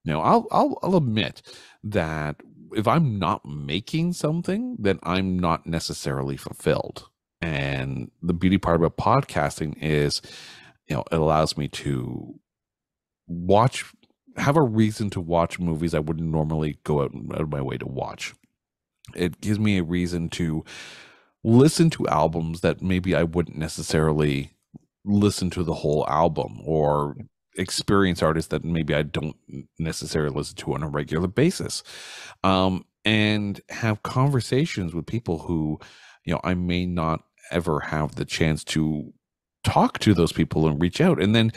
I'll admit that if I'm not making something, then I'm not necessarily fulfilled. And the beauty part about podcasting is, it allows me to have a reason to watch movies I wouldn't normally go out of my way to watch. It gives me a reason to listen to albums that maybe I wouldn't necessarily listen to the whole album, or experience artists that maybe I don't necessarily listen to on a regular basis, and have conversations with people who, I may not ever have the chance to talk to those people and reach out. And then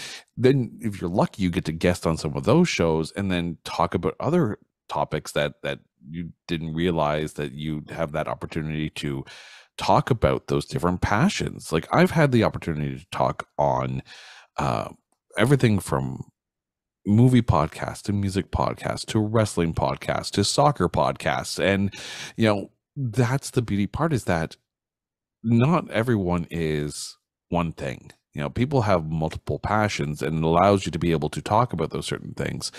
if you're lucky, you get to guest on some of those shows and then talk about other topics that you didn't realize that you'd have that opportunity to talk about, those different passions. Like, I've had the opportunity to talk on everything from movie podcasts to music podcasts to wrestling podcasts to soccer podcasts. And, that's the beauty part, is that not everyone is one thing. People have multiple passions, and it allows you to be able to talk about those certain things.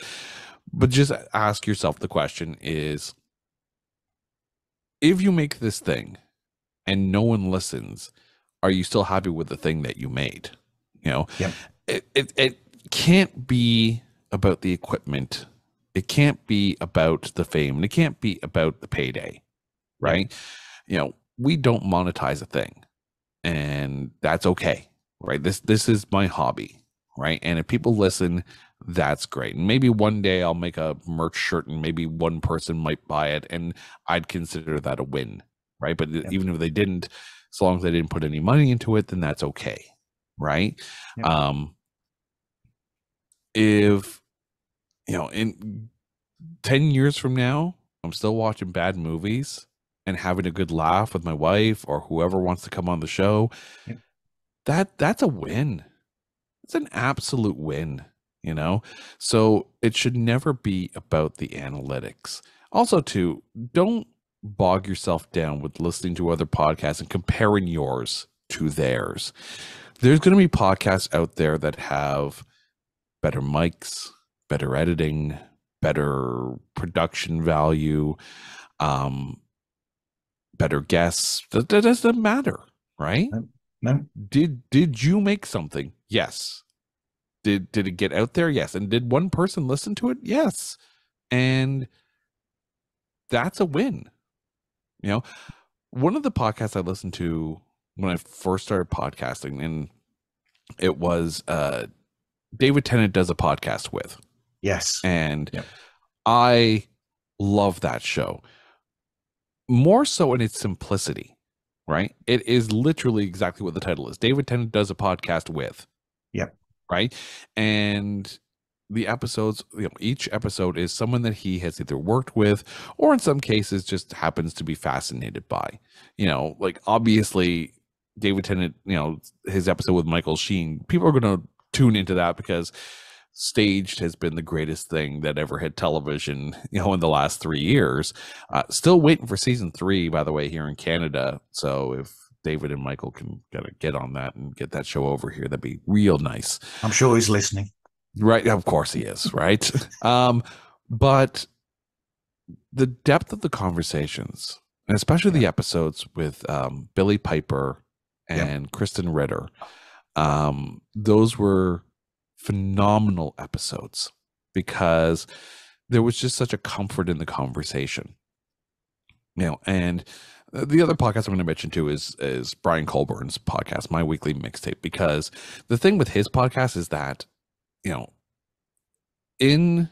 But just ask yourself the question is, if you make this thing and no one listens, are you still happy with the thing that you made? It can't be about the equipment. It can't be about the fame. And it can't be about the payday, right? We don't monetize a thing, and that's okay, right? This is my hobby, right? And if people listen, that's great. And maybe one day I'll make a merch shirt and maybe one person might buy it, and I'd consider that a win, right? But even if they didn't, as long as they didn't put any money into it, then that's okay, right? If in 10 years from now I'm still watching bad movies and having a good laugh with my wife or whoever wants to come on the show, that's a win. It's an absolute win, so it should never be about the analytics. Also, too, don't bog yourself down with listening to other podcasts and comparing yours to theirs. There's going to be podcasts out there that have better mics, better editing, better production value, better guests. That doesn't matter, right? No. Did you make something? Yes. Did it get out there? Yes. And did one person listen to it? Yes. And that's a win. One of the podcasts I listened to when I first started podcasting, and it was David Tennant does a podcast with. Yes. And I love that show. More so in its simplicity, right? It is literally exactly what the title is. David Tennant does a podcast with. Yep. Right? And the episodes, each episode is someone that he has either worked with or in some cases just happens to be fascinated by. Like, obviously David Tennant, his episode with Michael Sheen, people are going to tune into that because Staged has been the greatest thing that ever hit television, in the last 3 years. Still waiting for season 3, by the way, here in Canada. So if David and Michael can kind of get on that and get that show over here, that'd be real nice. I'm sure he's listening. Right. Of course he is. Right. But the depth of the conversations, and especially the episodes with Billy Piper and Kristen Ritter, those were phenomenal episodes because there was just such a comfort in the conversation. And the other podcast I'm going to mention too is Brian Colburn's podcast, My Weekly Mixtape, because the thing with his podcast is that, in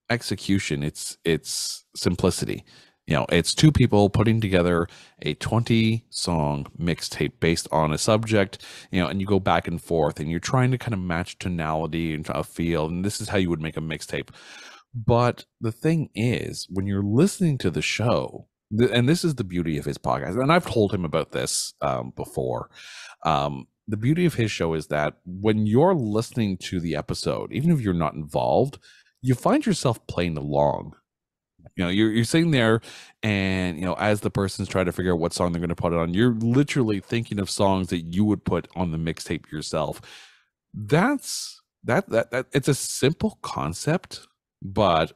execution, it's simplicity. It's two people putting together a 20-song mixtape based on a subject, and you go back and forth and you're trying to kind of match tonality and a feel, and this is how you would make a mixtape. But the thing is, when you're listening to the show, and this is the beauty of his podcast, and I've told him about this before, the beauty of his show is that when you're listening to the episode, even if you're not involved, you find yourself playing along. You're sitting there, and as the person's trying to figure out what song they're going to put it on, you're literally thinking of songs that you would put on the mixtape yourself. That's it's a simple concept, but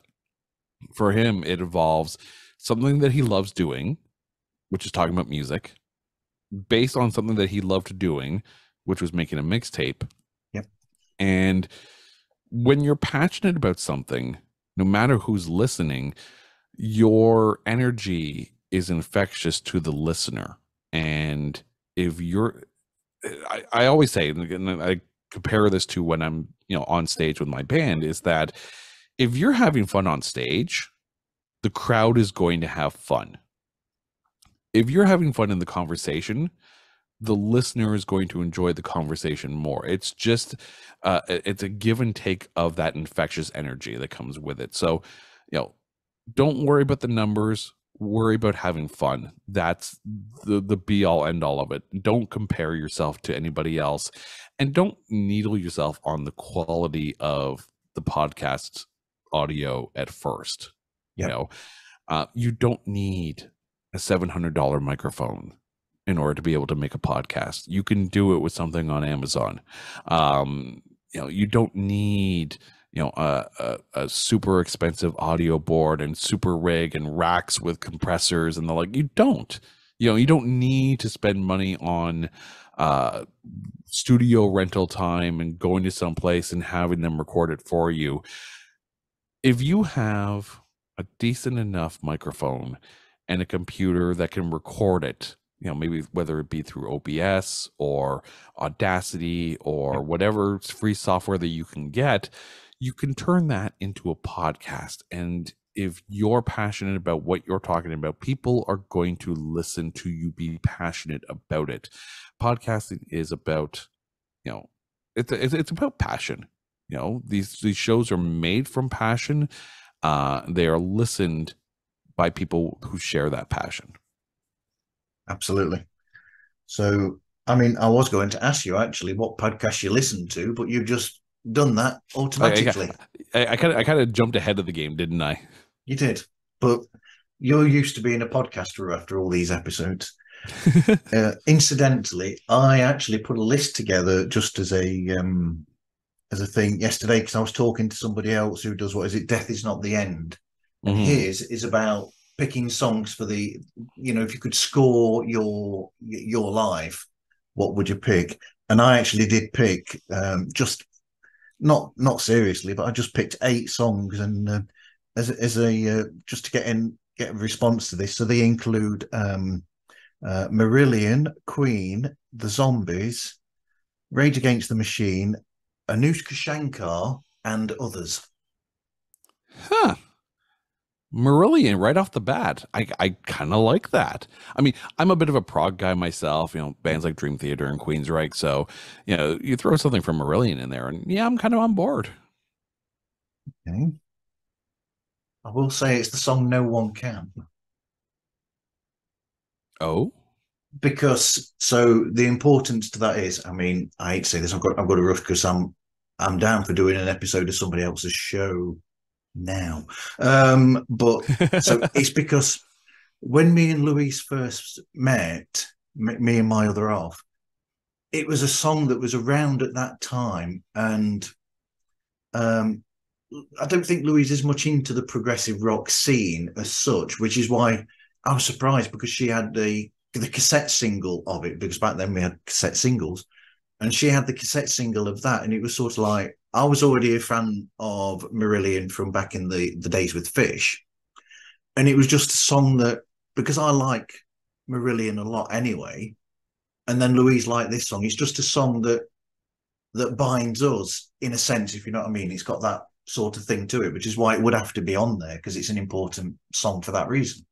for him, it involves something that he loves doing, which is talking about music, based on something that he loved doing, which was making a mixtape. Yep. And when you're passionate about something, no matter who's listening, your energy is infectious to the listener. And if you're, I always say, and I compare this to when I'm, on stage with my band, is that if you're having fun on stage, the crowd is going to have fun. If you're having fun in the conversation, the listener is going to enjoy the conversation more. It's just, it's a give and take of that infectious energy that comes with it. So, don't worry about the numbers, worry about having fun. That's the be all end all of it. Don't compare yourself to anybody else, and don't needle yourself on the quality of the podcast audio at first. Yep. You don't need a $700 microphone in order to be able to make a podcast. You can do it with something on Amazon. You don't need a super expensive audio board and super rig and racks with compressors and the like. You don't need to spend money on studio rental time and going to some place and having them record it for you. If you have a decent enough microphone and a computer that can record it, maybe whether it be through OBS or Audacity or whatever free software that you can get, you can turn that into a podcast. And if you're passionate about what you're talking about, people are going to listen to you be passionate about it. Podcasting is about, it's about passion. These shows are made from passion. They are listened by people who share that passion. Absolutely. So, I mean, I was going to ask you actually what podcast you listen to, but you've just done that automatically. I kind of jumped ahead of the game, didn't I? You did, but you're used to being a podcaster after all these episodes. Incidentally, I actually put a list together just as a thing yesterday because I was talking to somebody else who does, what is it, Death Is Not the End, and his is about picking songs for the, if you could score your life, what would you pick? And I actually did pick, just not seriously, but I just picked 8 songs, and as a just to get a response to this. So they include Marillion, Queen, The Zombies, Rage Against the Machine, Anushka Shankar, and others. Huh. Marillion right off the bat. I kind of like that. I mean, I'm a bit of a prog guy myself, bands like Dream Theater and Queensryche. So, you throw something from Marillion in there and yeah, I'm kind of on board. Okay. I will say it's the song No One Can. Oh? Because, so the importance to that is, I mean, I hate to say this, I've got to rush because I'm down for doing an episode of somebody else's show now. But so it's because when me and Louise first met, Me and My Other Half. It was a song that was around at that time, and um, I don't think Louise is much into the progressive rock scene as such, which is why I was surprised because she had the cassette single of it, because back then we had cassette singles, and she had the cassette single of that, and it was sort of like I was already a fan of Marillion from back in the days with Fish, and it was just a song that, because I like Marillion a lot anyway, and then Louise liked this song. It's just a song that binds us in a sense, if you know what I mean. It's got that sort of thing to it, which is why it would have to be on there because it's an important song for that reason.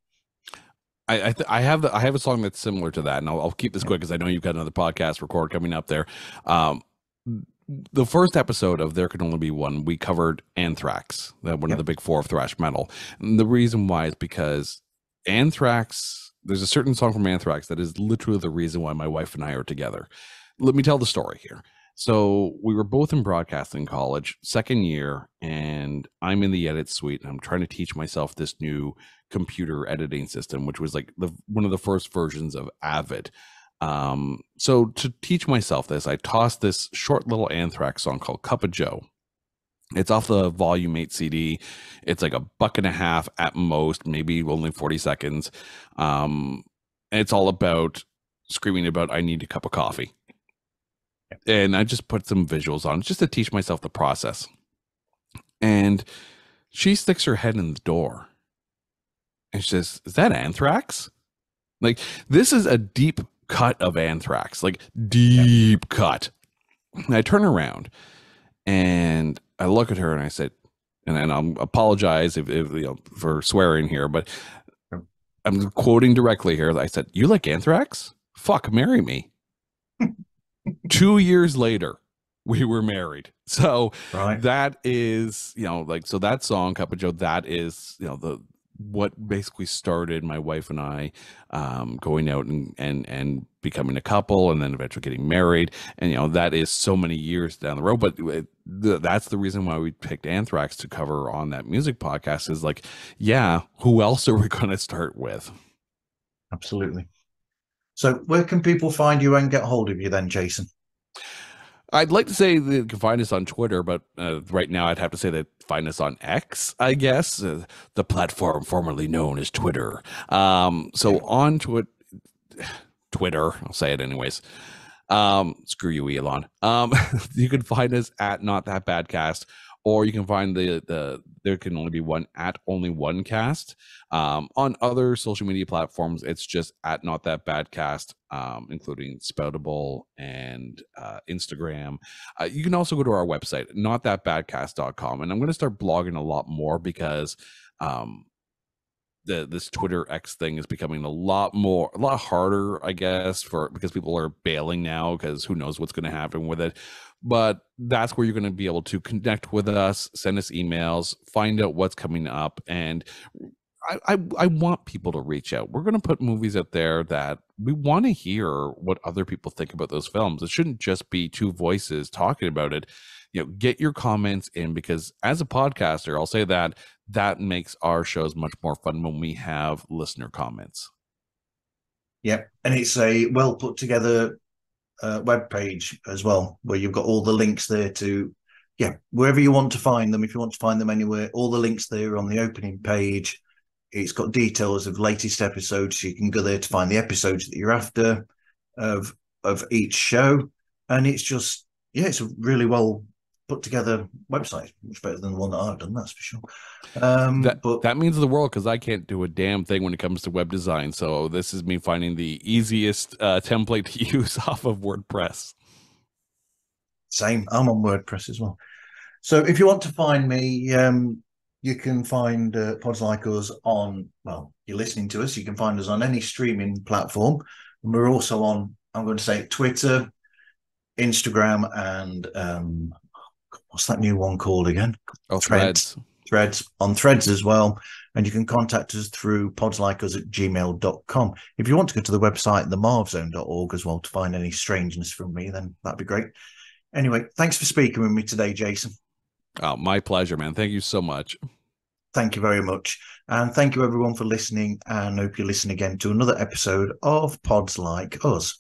I have a song that's similar to that, and I'll keep this quick because I know you've got another podcast record coming up there. The first episode of There Can Only Be One, we covered Anthrax, one of the big four of thrash metal. And the reason why is because Anthrax, there's a certain song from Anthrax that is literally the reason why my wife and I are together. Let me tell the story here. So we were both in broadcasting college, second year, and I'm in the edit suite, and I'm trying to teach myself this new computer editing system, which was like one of the first versions of Avid. So to teach myself this, I tossed this short little Anthrax song called Cup of Joe. It's off the Volume 8 CD. It's like $1.50 at most, maybe only 40 seconds. And it's all about screaming about, I need a cup of coffee. And I just put some visuals on just to teach myself the process. And she sticks her head in the door. And she says, is that Anthrax? Like, this is a deep cut of Anthrax, like deep cut. And I turn around and I look at her and I said, and then I'll apologize if you know, for swearing here, but I'm quoting directly here. I said, you like Anthrax? Fuck, marry me. 2 years later, we were married. So that is, you know, like, so that song, Cup of Joe, that is, you know, what basically started my wife and I going out and becoming a couple, and then eventually getting married. And, you know, that is so many years down the road. But that's the reason why we picked Anthrax to cover on that music podcast, is like, yeah, who else are we going to start with? Absolutely. So where can people find you and get hold of you then, Jason? I'd like to say that you can find us on Twitter, but right now I'd have to say that find us on X, I guess, the platform formerly known as Twitter. So on Twitter, I'll say it anyways. Screw you, Elon. You can find us at Not That Badcast, or you can find the There Can Only Be One at Only One Cast. On other social media platforms, it's just at Not That Badcast, including Spoutable and Instagram. You can also go to our website, notthatbadcast.com, and I'm going to start blogging a lot more because this Twitter X thing is becoming a lot harder, I guess, because people are bailing now, because who knows what's going to happen with it. But that's where you're going to be able to connect with us, send us emails, find out what's coming up. And I want people to reach out. We're going to put movies out there that we want to hear what other people think about those films. It shouldn't just be two voices talking about it. You know, get your comments in, because as a podcaster, I'll say that makes our shows much more fun when we have listener comments. Yep. And it's a well put together web page as well, where you've got all the links there to, wherever you want to find them. If you want to find them anywhere, all the links there on the opening page. It's got details of latest episodes, so you can go there to find the episodes that you're after of each show. And it's just, it's a really well put together website, much better than the one that I've done, that's for sure. That means the world, because I can't do a damn thing when it comes to web design. So this is me finding the easiest template to use off of WordPress. Same, I'm on WordPress as well. So if you want to find me, you can find Pods Like Us on, well, you're listening to us, you can find us on any streaming platform. And we're also on, I'm going to say, Twitter, Instagram, and what's that new one called again? Threads. On Threads as well. And you can contact us through podslikeus@gmail.com. If you want to go to the website, themarvzone.org as well, to find any strangeness from me, then that'd be great. Anyway, thanks for speaking with me today, Jason. Oh, my pleasure, man. Thank you so much. Thank you very much. And thank you, everyone, for listening. And hope you listen again to another episode of Pods Like Us.